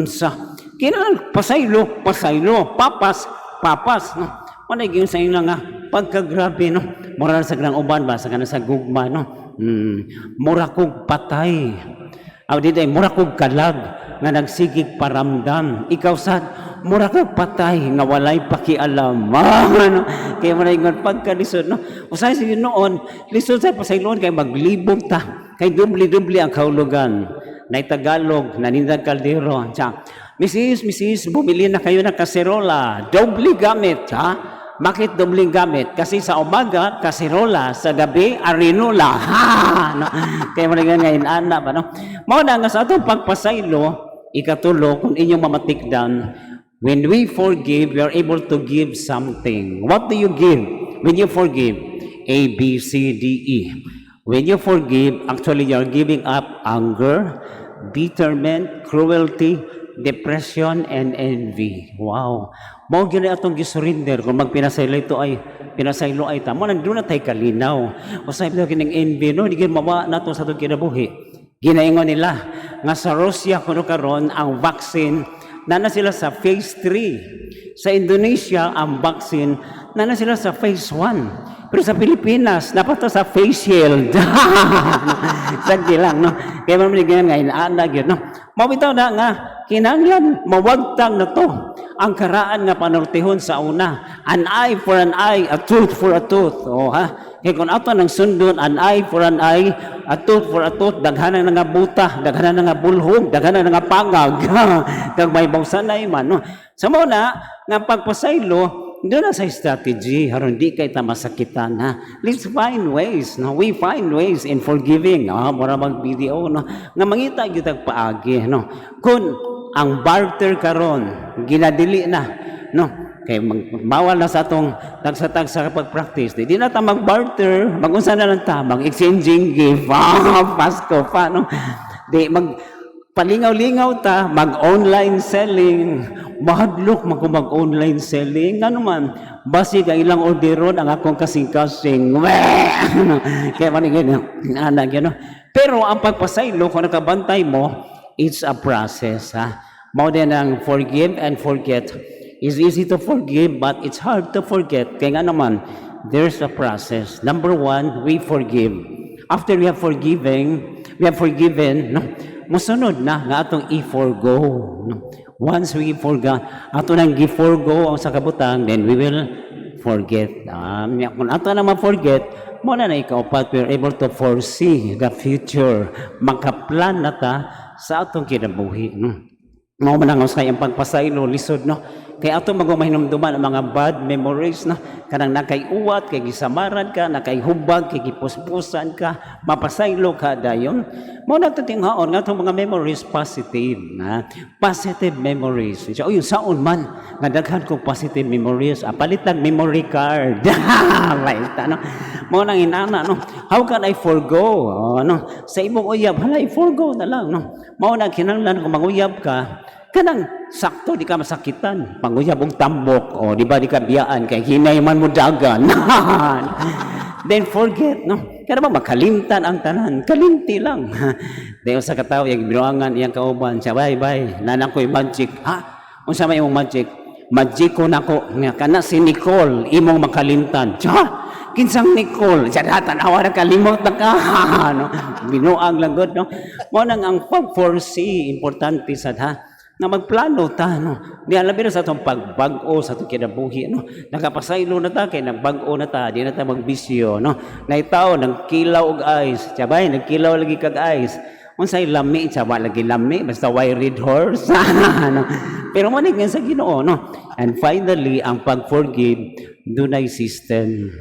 sa kinahanglan pasaylo papas no? Wala gyud sa inyo nga pagkagrabe, no? Mura sa kanang uban ba sa kanang sa gugma, no? Mura kog patay. Aw diday mura kog kalag nga nagsigig paramdam. Ikaw sad mura kog patay nga walay pakialam. Ano? Kaya mo ingon pagkalisod, no? Usay sige noon, lisod sa pasayloon kay maglibog ta. Kay dubli-dubli ang kahulugan. Nay Tagalog, nanindag kaldero. Mrs., bumili na kayo ng kaserola. Doble gamit, ha? Bakit dobling gamit? Kasi sa umaga, kaserola, sa gabi, arinola. No? Kaya mo na ngayon, ba, no? Mao na nga sa atong pagpasaylo, ikatulo, kung inyong mamatikdan, when we forgive, we are able to give something. What do you give when you forgive? A, B, C, D, E. When you forgive, actually you are giving up anger, bitterness, cruelty, depression, and envy. Wow. Mao gyud atong gisurrender kung magpinasaylo ito ay pinasaylo ay ta. Mo nandun na tay kalinaw. Usay bitaw kining envy, no? Di gyud mawa nato sa atong kinabuhi. Ginaingon nila nga sa Russia kuno karon ang vaccine nana sila sa phase 3. Sa Indonesia, ang vaccine, nana sila sa phase 1. Pero sa Pilipinas, napata sa face shield. Sagdi lang, no? Kaya mamili ganyan nga, inaanag yun, no? Mabitaw na nga, kinanglan, mawagtang na to. Ang karaan nga panultihon sa una, an eye for an eye, a tooth for a tooth. O ha? Kaya kung ato ng sundon, an eye for an eye, a tooth for a tooth, daghanan na nga buta, daghanan na nga bulhog, daghanan na nga pangag. Kag may bawsanay man, no? Sa muna, nga pagpasaylo, doon na sa strategy, haron di kay ta masakitan, ha? Let's find ways, no? We find ways in forgiving, mura mag-video, no? Nga mangita gyud paagi, no? Kung ang barter karon ginadili na, no? Kay bawal na sa atong tagsa-tagsa pag-practice. Di na ta mag-barter, mag-unsa na lang ta, mag-exchanging gift, Pasko pa, no? Di palingaw-lingaw ta, mag-online selling, mahadlok mag-online selling, ano man, basi ka ilang orderon ang akong kasing-kasing, kaya manigin, anak yun, no? Pero ang pagpasaylo, kung nakabantay mo, it's a process, ha? More than ang forgive and forget. It's easy to forgive, but it's hard to forget. Kaya nga naman, there's a process. Number 1, we forgive. After we have forgiven, no? Musunod na nga atong i-forgo. No? Once we forgot, ato nang gi-forgo ang sa kabutang, then we will forget. Kung ato na ma-forget, muna na ikaw pat, we're able to foresee the future. Makaplan na ta sa atong kinabuhi. No? Mga manangos kayo ang pagpasaylo, lisod, no? Kaya ato magumahinumduman ang mga bad memories, no? Kanang nakay-uwat, kay gisamaran ka, nakay-hubag, kay gipuspusan ka, mapasaylo ka dayon. Mga nagtatinghaon nga itong mga memories positive, na positive memories. So, yung saon man, nadaghan kong positive memories, palitan memory card. Right, ano? Mga nang inana, no? How can I forgo? No? Sa ibong uyab, hala, i-forgo na lang, no? Mga nang kinanglan kung manguyab ka, kanang sakto di ka masakitan panguyab og tambok o di ba di ka biyaan kay hinay man mo dagan. Then forget, no? Kaya ba makalimtan ang tanan, kalimti lang. Dayon sa katawo yung binuangan iyang kauban siya, bye nanang ko'y magic. Unsa may imong magic? Magic ko nako nga kana si Nicole imong makalimtan. Kinsang Nicole, siya tanawa na kalimot na ka. No? Binuang lang good, no? Mo nang ang pag-foresee importante sad, ha? Na magplano ta, no? Di alabi na sa itong pagbag-o sa itong kinabuhi, no? Nakapasaylo na ta, kaya nagbag-o na ta, di na ta magbisyo, no? Naitaw, nagkilaw og eyes, sabay, nagkilaw lagi kag eyes. Unsay lami, sabi lagi lami, basta why red horse, no? Pero manig nga sa Ginoo, no? And finally, ang pag-forgive, dunay system.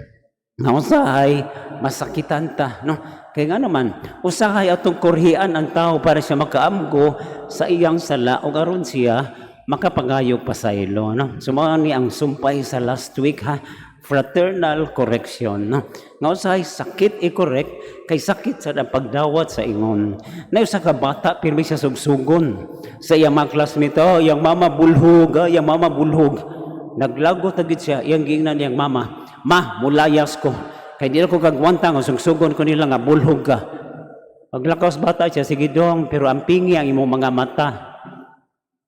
Na usahay, masakitan ta, no? Kaya nga naman, usahay atong kurhian ang tao para siya makaamgo sa iyang sala o aron siya makapangayog pasaylo, no? Sumama ni ang sumpay sa last week, ha? Fraternal correction, no? Nga usahay, sakit i-correct, kay sakit sa pagdawat sa ingon. Na usa ka bata, pirmi siya subsugon sa iyang mga classmate, iyang mama bulhog, iyang mama bulhog. Naglagot agad siya, iyang giingnan iyang mama, ma, mulayas ko. Kaya di na ko kagwantang, sugsugon ko nila nga, bulhog ka. Paglakaw sa bata siya, sige dong, pero ang pingi ang imong mga mata.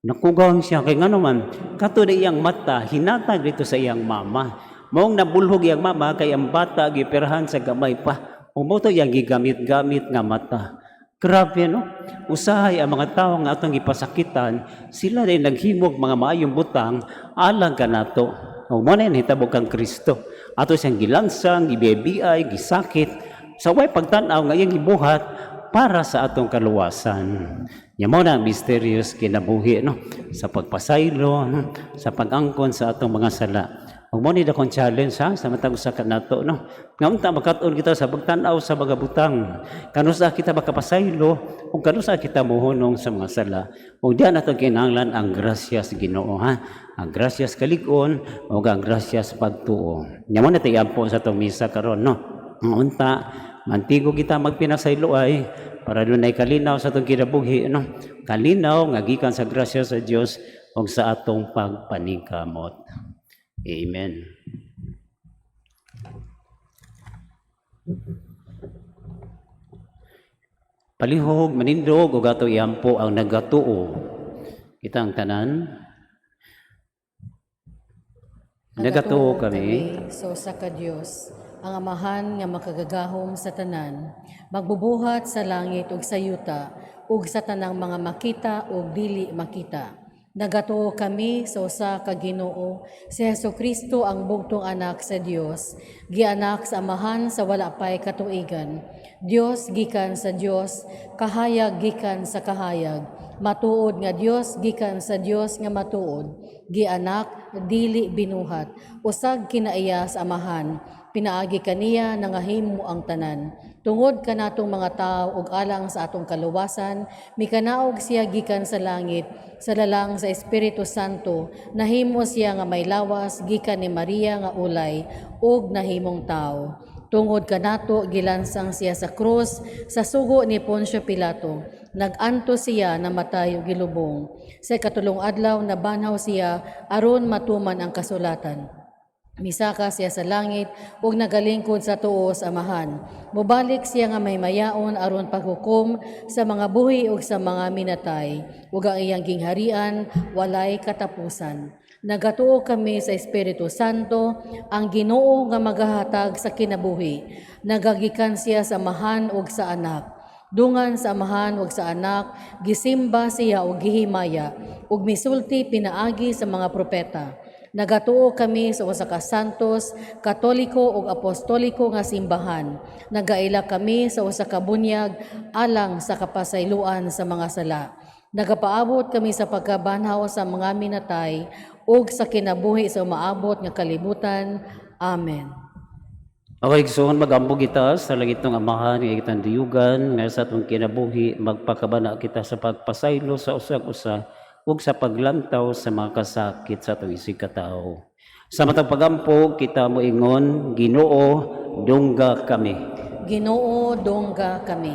Nakugang siya, kaya nga naman, kato na iyang mata, hinatag dito sa iyang mama. Maong nabulhog iyang mama, kaya ang bata, gipirahan sa gamay pa. Umuto iyang gigamit-gamit nga mata. Grabe, no? Usahay ang mga tao nga atong ipasakitan, sila rin naghimog mga maayong butang, alang ka nato. O mo na yan, hitabog kang Kristo. Ato siyang gilansang, gibebiay, gisakit, sa way pagtanaw nga iyang gibuhat para sa atong kaluwasan. Yan mo na ang mysterious kinabuhi, no? Sa pagpasaylo, no? Sa pag-angkon sa atong mga sala. Huwag mo nila kong challenge, ha? Sa matag usakan nato, no? Ngamunta, makatuon kita sa pagtanaw sa mga butang. Kanusa kita makapasaylo, kung kanusa kita muhunong sa mga sala. O diyan nato kinahanglan ang grasya sa Ginoo, ha? Ang grasya sa kalig-on, o ang grasya sa pagtuo. Yan mo na tayo po sa itong misa karon, no? Ngamunta, mantigo kita magpinasaylo ay, para doon ay kalinaw sa itong kinabuhi, no? Kalinaw, ngagikan sa grasya sa Diyos, o sa atong pagpaningkamot. Amen. Palihog, manindog, o gato iyampo ang nagatuo Kita ang tanan. Nagatuo kami. So sa ka Dios, ang amahan nga makagagahom sa tanan, magbubuhat sa langit ug sa yuta, ug sa tanang mga makita ug dili makita. Nagatuo kami sa usa ka Ginoo, si Hesukristo ang bugtong anak sa Dios, gianak sa amahan sa wala pay katuigan. Dios gikan sa Dios, kahayag gikan sa kahayag. Matuod nga Dios gikan sa Dios nga matuod, gianak dili binuhat, usag kinaiya sa amahan, pinaagi kaniya nangahimo ang tanan. Tungod kanatong mga tao ug alang sa atong kaluwasan, mikanaog siya gikan sa langit, sa lalang sa Espiritu Santo, nahimo siya nga may lawas gikan ni Maria nga ulay ug nahimong tao. Tungod kanato gilansang siya sa krus sa sugo ni Poncio Pilato. Naganto siya na matayo gilubong. Sa katulong adlaw nabanhaw siya aron matuman ang kasulatan. Misaka siya sa langit ug nagalingkod sa tuo sa amahan. Mubalik siya nga may mayaon aron paghukom sa mga buhi ug sa mga minatay. Ug ang iyang gingharian walay katapusan. Nagatuo kami sa Espiritu Santo, ang Ginoo nga magahatag sa kinabuhi. Nagagikan siya sa amahan ug sa anak. Dungan sa amahan ug sa anak, gisimba siya ug gihimaya, ug misulti pinaagi sa mga propeta. Nagatuo kami sa usa ka santos, katoliko ug apostoliko nga simbahan. Nagaila kami sa usa ka bunyag alang sa kapasayloan sa mga sala. Nagapaabot kami sa pagkabanhaw sa mga minatay ug sa kinabuhi sa umaabot nga kalibutan. Amen. Okay, gusto magambog kita sa langit ng amahan, nga kitang diyugan, nga sa itong kinabuhi, magpakabana kita sa pagpasaylo sa usag-usa, ug sa paglantaw sa mga kasakit sa itong isig katao. Sa matang pagampo, kita mo ingon, Ginoo, dungga kami. Ginoo, dongga kami.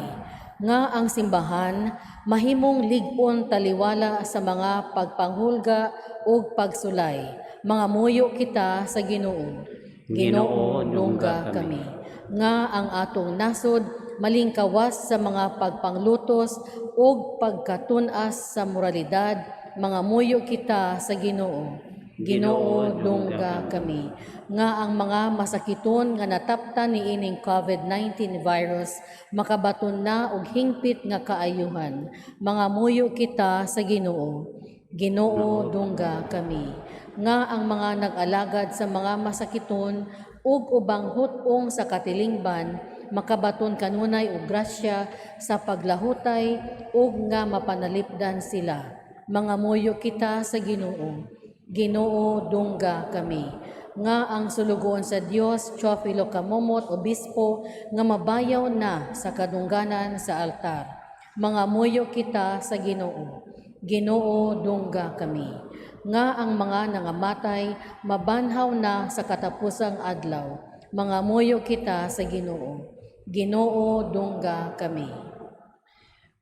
Nga ang simbahan, mahimong ligon taliwala sa mga pagpanghulga ug pagsulay. Mga muyo kita sa Ginoo. Ginoo, dongga kami. Nga ang atong nasod, malingkawas sa mga pagpanglutos ug pagkatunas sa moralidad. Mga muyo kita sa Ginoo. Ginoo, dongga kami. Nga ang mga masakiton nga nataptan ni ining COVID-19 virus, makabaton na og hingpit nga kaayuhan. Mga muyo kita sa Ginoo. Ginoo, dongga kami. Nga ang mga nag-alagad sa mga masakiton ug ubang hutong sa katilingban, makabaton kanunay og grasya sa paglahutay ug nga mapanalipdan sila. Mga muyo kita sa Ginoo. Ginoo, dongga kami. Nga ang sulugoon sa Dios, Teofilo Camomot, Obispo, nga mabayaw na sa kadungganan sa altar. Mga muyo kita sa Ginoo. Ginoo, dongga kami. Nga ang mga nangamatay, mabanhaw na sa katapusang adlaw. Mga muyo kita sa Ginoo. Ginoo, dongga kami.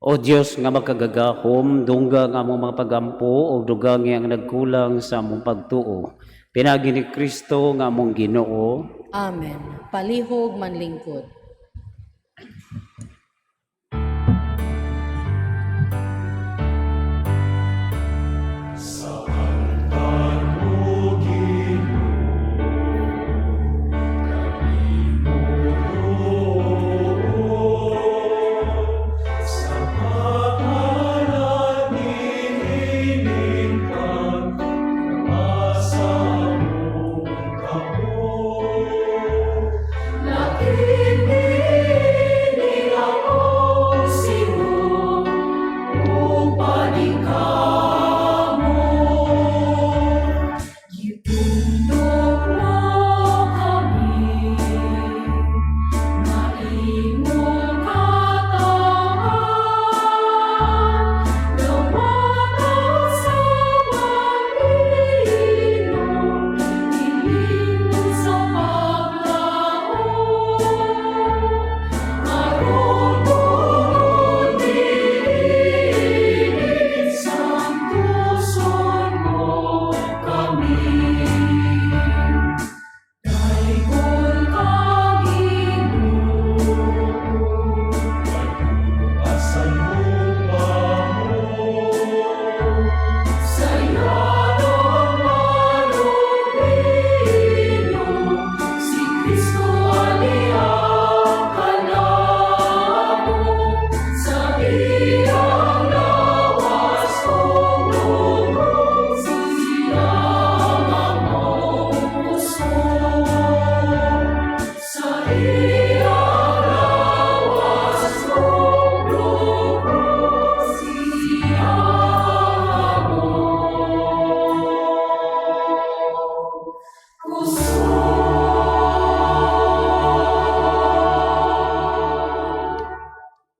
O Diyos nga makagagahom, dungga nga among mga pagampo, o dugang nga nagkulang sa among pagtuo. Pinagi ni Kristo nga among Ginoo. Amen. Palihog manlingkod. Nakinig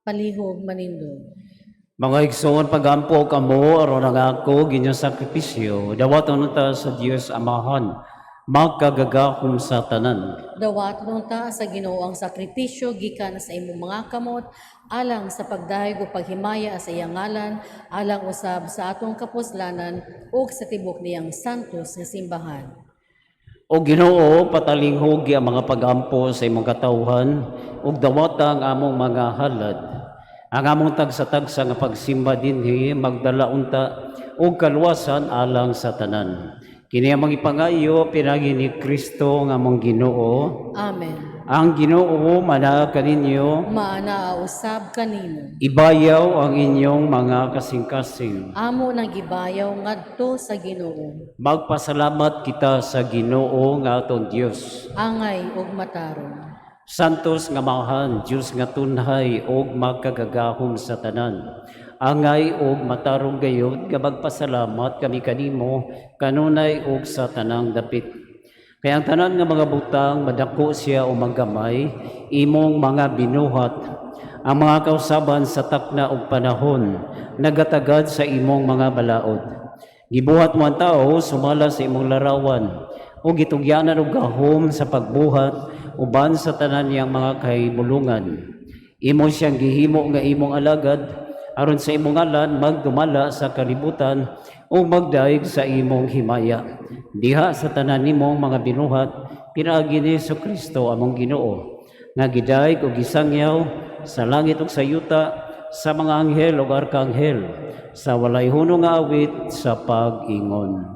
Palihog manindog. Mga igsoon pagampo kamo aron ang ako ginyong sakripisyo dawat ta sa Dios Amahan magkagagahom sa tanan. Dawat ta sa Ginoo ang sakripisyo gikan sa imong mga kamot alang sa pagdayeg o paghimaya sa iyang ngalan alang usab sa atong kapuslanan ug sa tibok niyang santos nga simbahan. O Ginoo patalinghog ang mga pagampo sa imong katawhan ug dawata ang among mga halad. Ang among tagsa-tagsa nga pagsimba dinhi magdala unta og kaluwasan alang sa tanan. Kini among ipangayo pinagi ni Kristo nga among Ginoo. Amen. Ang Ginoo mana kaninyo Maana usab kanimo. ibayaw ang inyong mga kasing-kasing. Amo nang gibayaw ngadto sa Ginoo. Magpasalamat kita sa Ginoo nga aton Dios. Angay ug matarong. Santos nga mahan, Diyos nga tunhay og magkagagahom sa tanan. Angay og matarong gayud nga magpasalamat kami kanimo kanunay og sa tanang dapit. Kaya ang tanan nga mga butang madako siya o maggamay, imong mga binuhat, ang mga kausaban sa takna og panahon, nagatagad sa imong mga balaod. Gibuhat mo ang tao, sumala sa imong larawan, o gitugyanan og gahom sa pagbuhat, uban sa tanan niyang mga kahibulungan. Imo siyang gihimo nga imong alagad, aron sa imong ngalan magdumala sa kalibutan o magdaig sa imong himaya. Diha sa tanan nimong mga binuhat, pinaagi ni Jesucristo among Ginoo, nga gidaig o gisangyaw sa langit ug sa yuta, sa mga anghel ug arkanghel, sa walay hunong nga awit sa pag-ingon.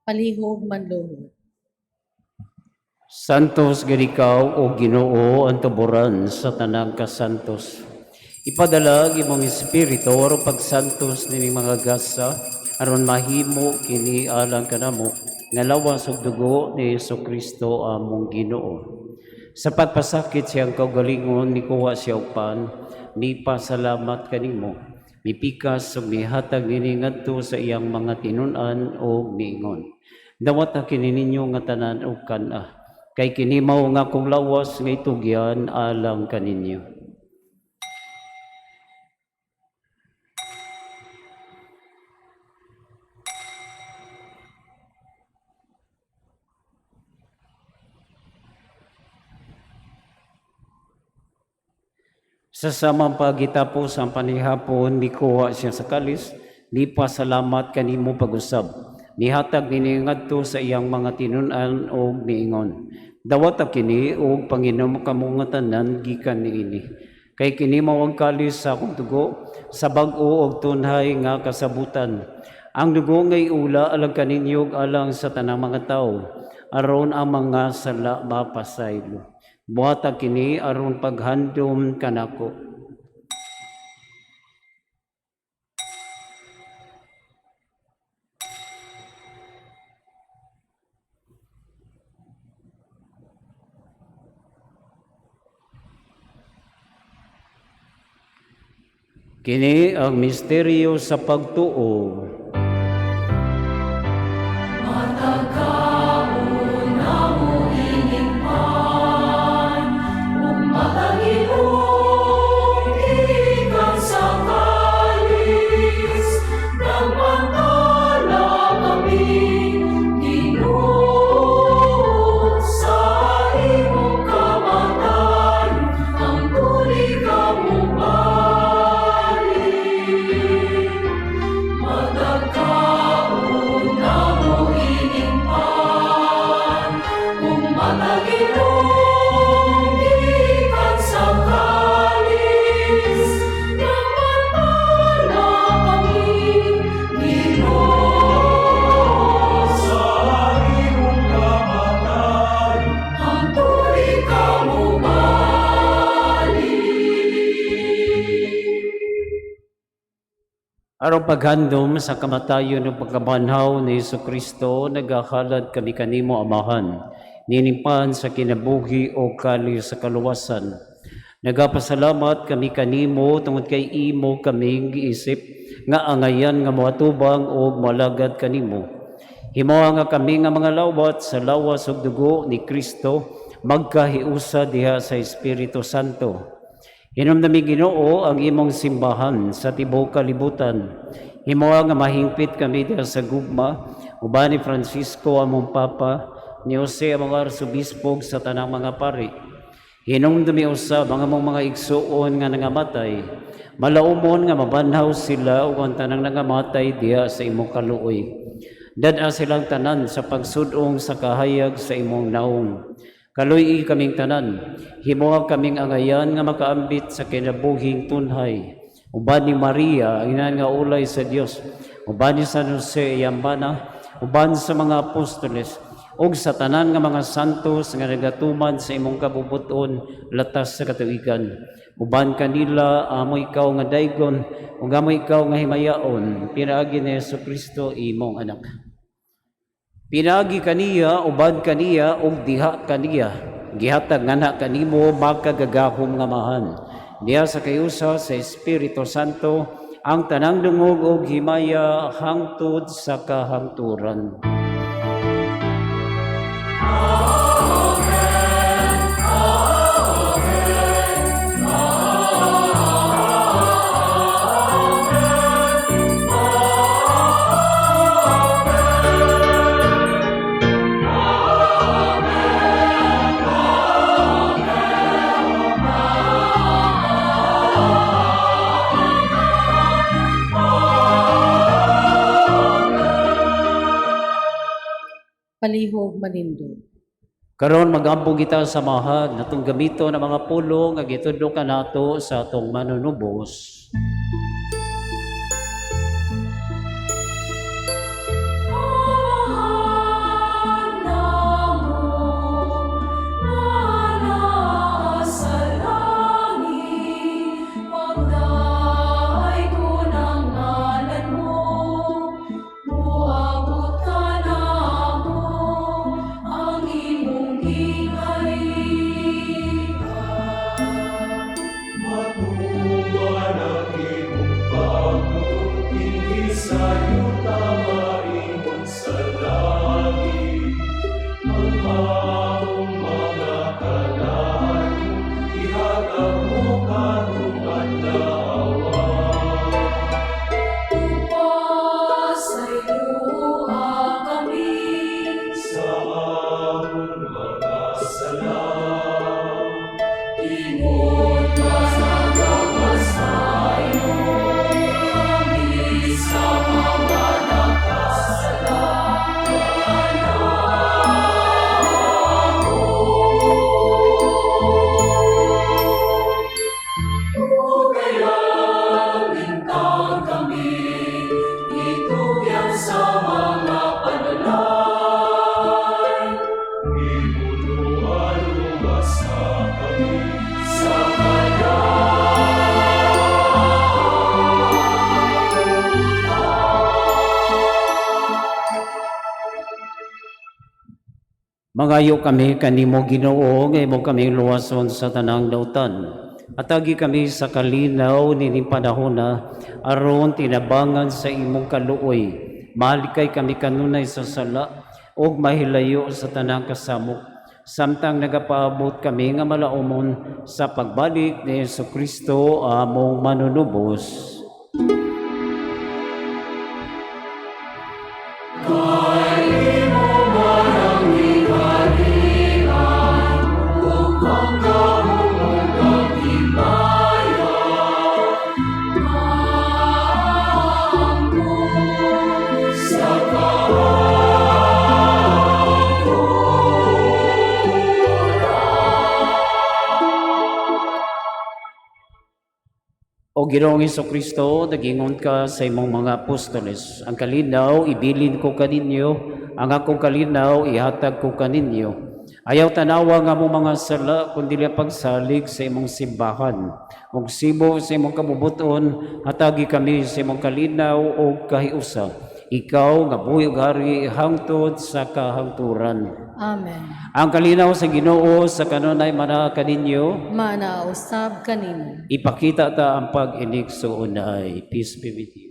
Palihog manluhod. Santos ganikaw o Ginoo ang tuburan sa tanang kasantos. Ipadalag imong espiritu aron pagsantos ni mga gasa aron mahimo kini alang kanamo nga lawas ug dugo ni Jesucristo among Ginoo. Sa pagpasakit siyang kaugalingon ni kuha siya upan, ni pasalamat kanimo. Mipikas ug mihatag nini ngadto sa iyang mga tinun-an ug miingon. Dawat kini ninyo nga tanan ug kana. Kay kini mao nga kong lawas nga itugyan alang kaninyo. Sa samang pagitapos ang panihapon, mikuha siya sa kalis, ni pasalamat kanimo pag-usab. Nihatag nini ngadto sa iyang mga tinun-an og niingon. Dawat kini og Panginoon kamo nga tanan gikan niini. Kay kini mao ang kalis sa akong dugo sa bag-o og tunhay nga kasabutan. Ang dugo ngay ula alang kaninyo alang sa tanang mga tawo aron ang mga sala mapasaylo. Buhata kini aron paghandom kanako. Kini ang misteryo sa pagtuo. Aron paghandom sa kamatayon ng pagkabanhaw ni Jesucristo, nagahalad kami kanimo, Amahan, ninimpan sa kinabuhi o kali sa kaluwasan. Nagapasalamat kami kanimo tungod kay imo kaming giisip nga angayan nga moatubang o malagad kanimo. Himuha nga kami nga mga lawat sa lawas ug dugo ni Kristo magkahiusa diha sa Espiritu Santo. Hinumdumi, Ginoo, ang imong simbahan sa tibuok kalibutan. Himuha nga mahingpit kami diha sa gugma, uban ni Francisco among Papa, ni Jose among Arsobispo sa tanang mga pari. Hinumdumi usab ang among mga igsuon nga nangamatay. Malaumon nga mabanhaw sila ug ang tanang nangamatay diha sa imong kaluoy. Dad-a silang tanan sa pagsudong sa kahayag sa imong naong. Kaluy kaming tanan, himuha kaming angayan nga makaambit sa kinabuhing tunhay. Uban ni Maria, ang ina nga ulay sa Dios, uban ni San Jose Iyambana, uban sa mga apostoles, ug sa tanan nga mga santos nga nagatuman sa imong kabubuton latas sa katuigan. Uban kanila, amo ikaw nga daygon, ug amo ikaw nga himayaon, pinaagi ni Jesucristo imong anak. Pinagi kaniya, ubad kaniya, ug diha kaniya. Gihatag ngana kanimo makagagahom nga mahan. Diha sa kayusa sa Espiritu Santo, ang tanang dungog ug himaya hangtod sa kahangturan. Palihog manindog. Karon mag-ambong kita sa mahal natong gamito ng mga pulong nga gitudlo kanato sa atong manunubos. Mangayo kami kanimo, Ginoo, nga imo kami luwason sa tanang dautan. Atagi kami sa kalinaw nining panahona aron tinabangan sa imong kaluoy. Mahalikay kami kanunay sa sala ug mahilayo sa tanang kasamok. Samtang nagapaabot kami nga malaumon sa pagbalik ni Jesucristo among manunubos. O Ginoong Jesucristo, nagingon ka sa imong mga apostoles, ang kalinaw ibilin ko kaninyo, ang akong kalinaw ihatag ko kaninyo. Ayaw tanawa nga mo mga sala, kundi ang pagsalig sa imong simbahan. Ug sibo sa imong kabubuton, hatagi kami sa imong kalinaw o kahiusa. Ikaw nga buhi ug hari hangtod sa kahangturan. Amen. Ang kalinaw sa Ginoo sa kanunay mana kaninyo, Manausab kanimo. ipakita ta ang pag-inig sa unay. Peace be with you.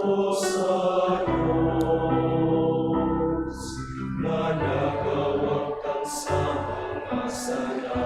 Cordero sa Diyos, na nagawagtang sa mga sala.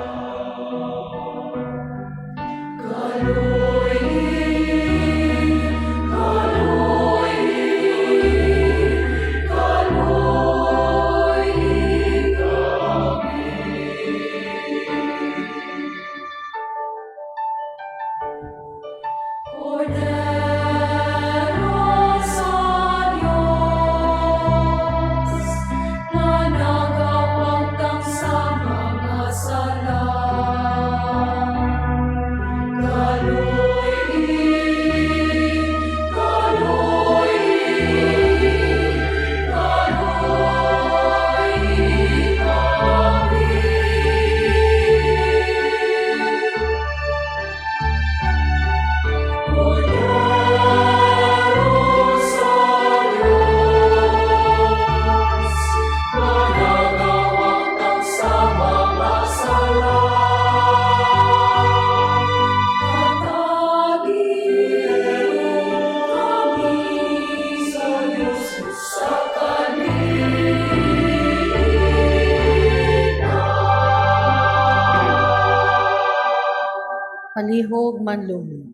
Palihog manlumo.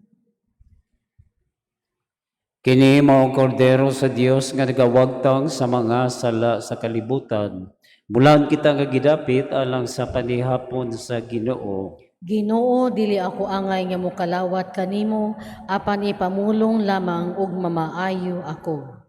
Kini mao kordero sa Dios nga nagawagtang sa mga sala sa kalibutan. Bulan kita nga gidapit alang sa panihapon sa Ginoo. Ginoo, dili ako angay nga mokalawat kanimo, apan ipamulong lamang ug mamaayo ako.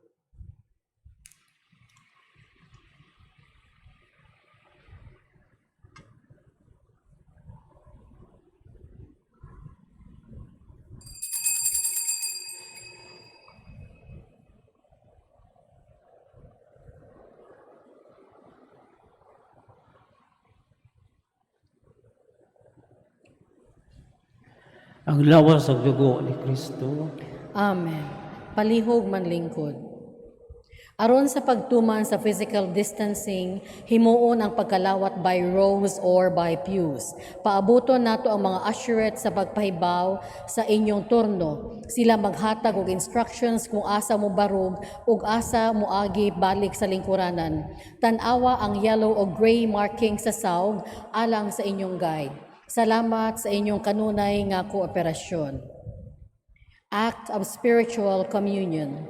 Ang lawas sa dugo ni Kristo. Amen. Palihog manlingkod. Aron sa pagtuman sa physical distancing, himuon ang pagkalawat by rows or by pews. Paabuton nato ang mga usherette sa pagpahibaw sa inyong turno. Sila maghatag og instructions kung asa mo barog ug asa mo agi balik sa lingkuranan. Tan-awa ang yellow o gray marking sa sawg alang sa inyong guide. Salamat sa inyong kanunay nga kooperasyon. Act of spiritual communion.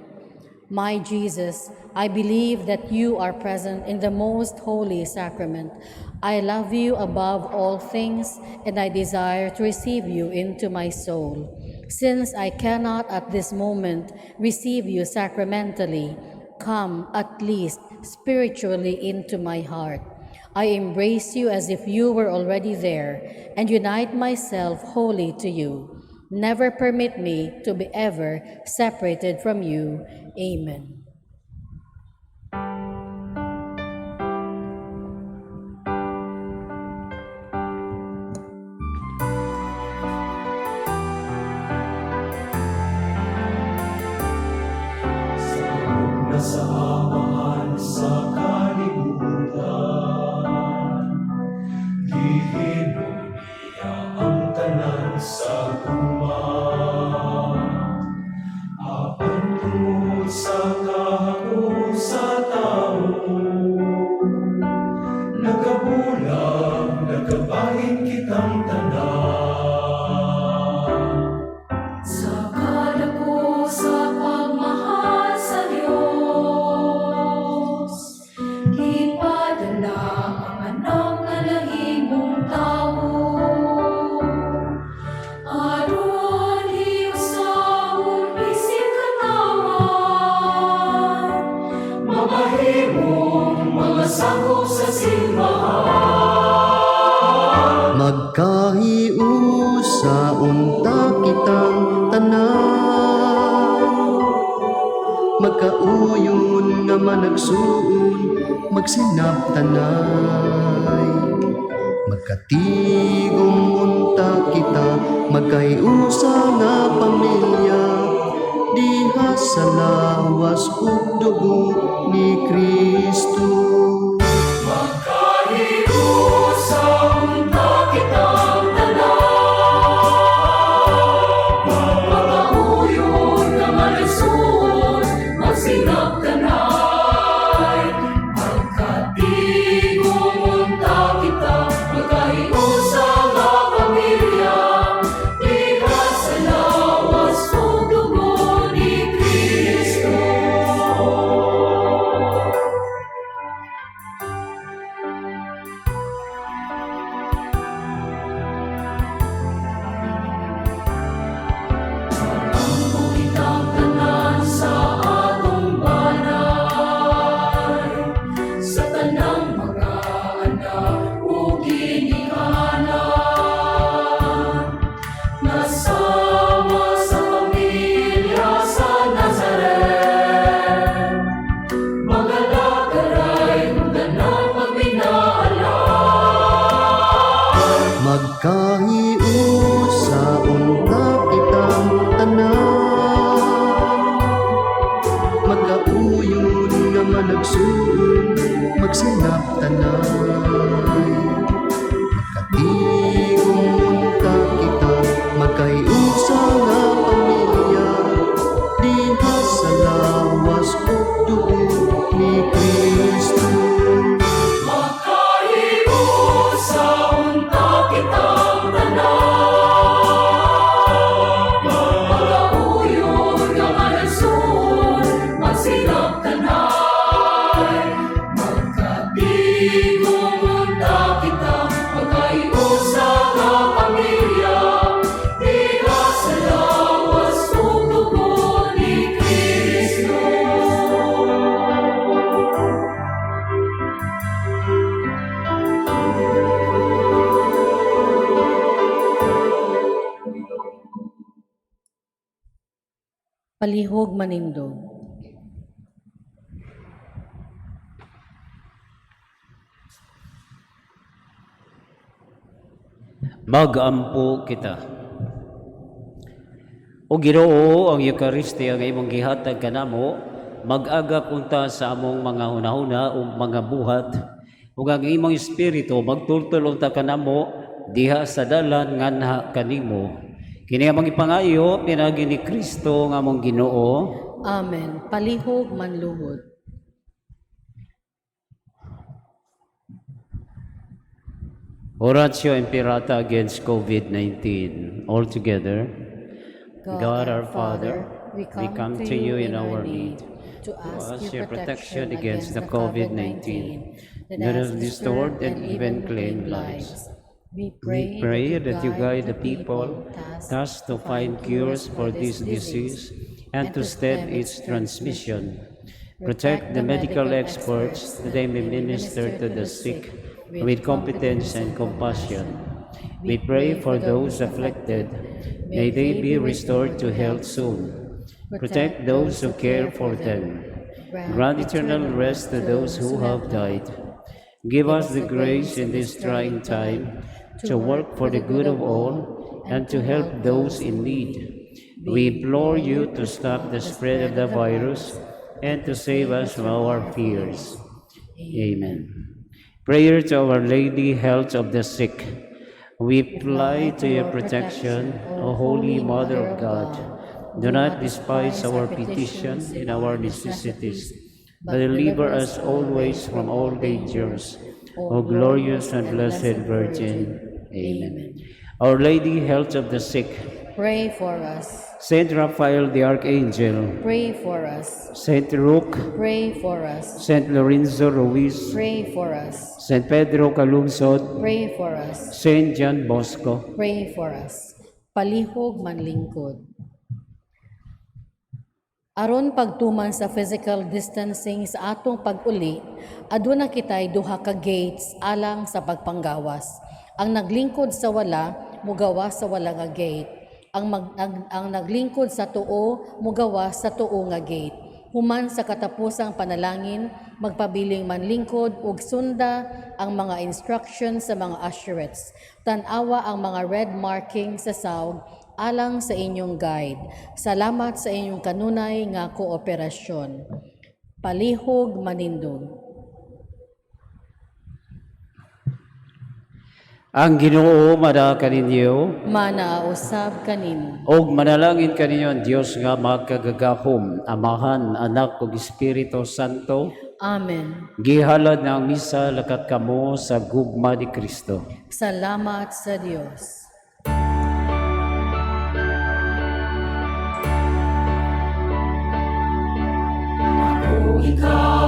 My Jesus, I believe that you are present in the most holy sacrament. I love you above all things, and I desire to receive you into my soul. Since I cannot at this moment receive you sacramentally, come at least spiritually into my heart. I embrace you as if you were already there, and unite myself wholly to you. Never permit me to be ever separated from you. Amen. Nasa amahan sa kalibutan, gihinom niya ang tanan sa guma. Apan sa kahapon sa tao, nagabulang, nagabahin kitang tanan. Sa kadako sa pagmahal sa Diyos, ipadala ang anak na nahimong tao. Aron hiusahon bisig katawan, Mamahimong mga magsako sa simbahan. Magkahiusa unta kitang tanan, magkauyon nga managsuon, magsinabtanay. Magkatigom unta kita, magkahiusa nga pamilya, diha sa lawas ug dugo ni Kristo. Magkahiusa unta kitang tanan, magkauyon nga managsuon, magsinabtanay. Magkatigom unta kita, magkahiusa nga pamilya, diha sa lawas ug dugo ni Kristo. Kitang tanan sa atong balay, sa tanang mga anak ug ginikanan, nasama sa pamilya sa Nazaret. Magalagaray kung tanan pagminaalan. Magkahiusa unta kitang tanan, magkauyon nga managsuon, magsinabtanay. Magkatigom unta kita, magkahiusa nga pamilya, diha sa lawas ug dugo ni Kristo. Magkahiusa unta kitang tanan, magkauyon nga managsuon, magsinabtanay. Magkatigom unta kita, magkahiusa nga pamilya, diha sa lawas ug dugo ni Kristo. Palihog manindog. Magampo kita. O Ginoo, ang Eucharistia nga imong gihatag kanamo, mag-agak unta sa among mga hunahuna o mga buhat, ug ang imong espiritu magtultol unta kanamo diha sa dalan nganha kanimo. Kini among ipangayo pinagi ni Kristo nga among Ginoo. Amen. Palihog manluhod. Oratio Imperata against COVID-19. All together. God our Father, we come to you in our need to ask your protection against the COVID-19 that has distorted and even claimed lives. We Pray that you guide the people thus to find cures for this disease and to stem its transmission. Protect the medical experts that they may minister to the sick with competence and compassion. We pray for those afflicted. May they be restored to health soon. Protect those who care for them. Grant eternal rest to those who have died. Give us the grace in this trying time to work for the good of all and to help those in need. We implore you to stop the spread of the virus and to save us from our fears. Amen. Prayer to Our Lady, Health of the Sick. We fly to your protection, O Holy Mother of God. Do not despise our petitions and our necessities, but deliver us always from all dangers, O glorious and blessed Virgin. Amen. Our Lady, Health of the Sick. Pray for us. Saint Raphael the Archangel. Pray for us. Saint Roque. Pray for us. Saint Lorenzo Ruiz. Pray for us. Saint Pedro Calungsod. Pray for us. Saint John Bosco. Pray for us. Palihog manlingkod. Aron pagtuman sa physical distancing sa atong pag-uli, aduna kitay duha ka gates alang sa pagpanggawas. Ang naglingkod sa wala, mugawas sa wala nga gate. Ang naglingkod sa tuo, mugawas sa tuo nga gate. Human sa katapusang panalangin, magpabiling manlingkod ug sunda ang mga instructions sa mga usherates. Tan-awa ang mga red marking sa sawg alang sa inyong guide. Salamat sa inyong kanunay nga kooperasyon. Palihog manindog. Ang Ginoo mada kaninyo, Manaausab kanin. og manalangin kaninyo ang Dios nga magkagagahom, Amahan, Anak ug Espiritu Santo. Amen. Gihalad na ang misa lakat kamo sa gugma ni Kristo. Salamat sa Dios. Ikaw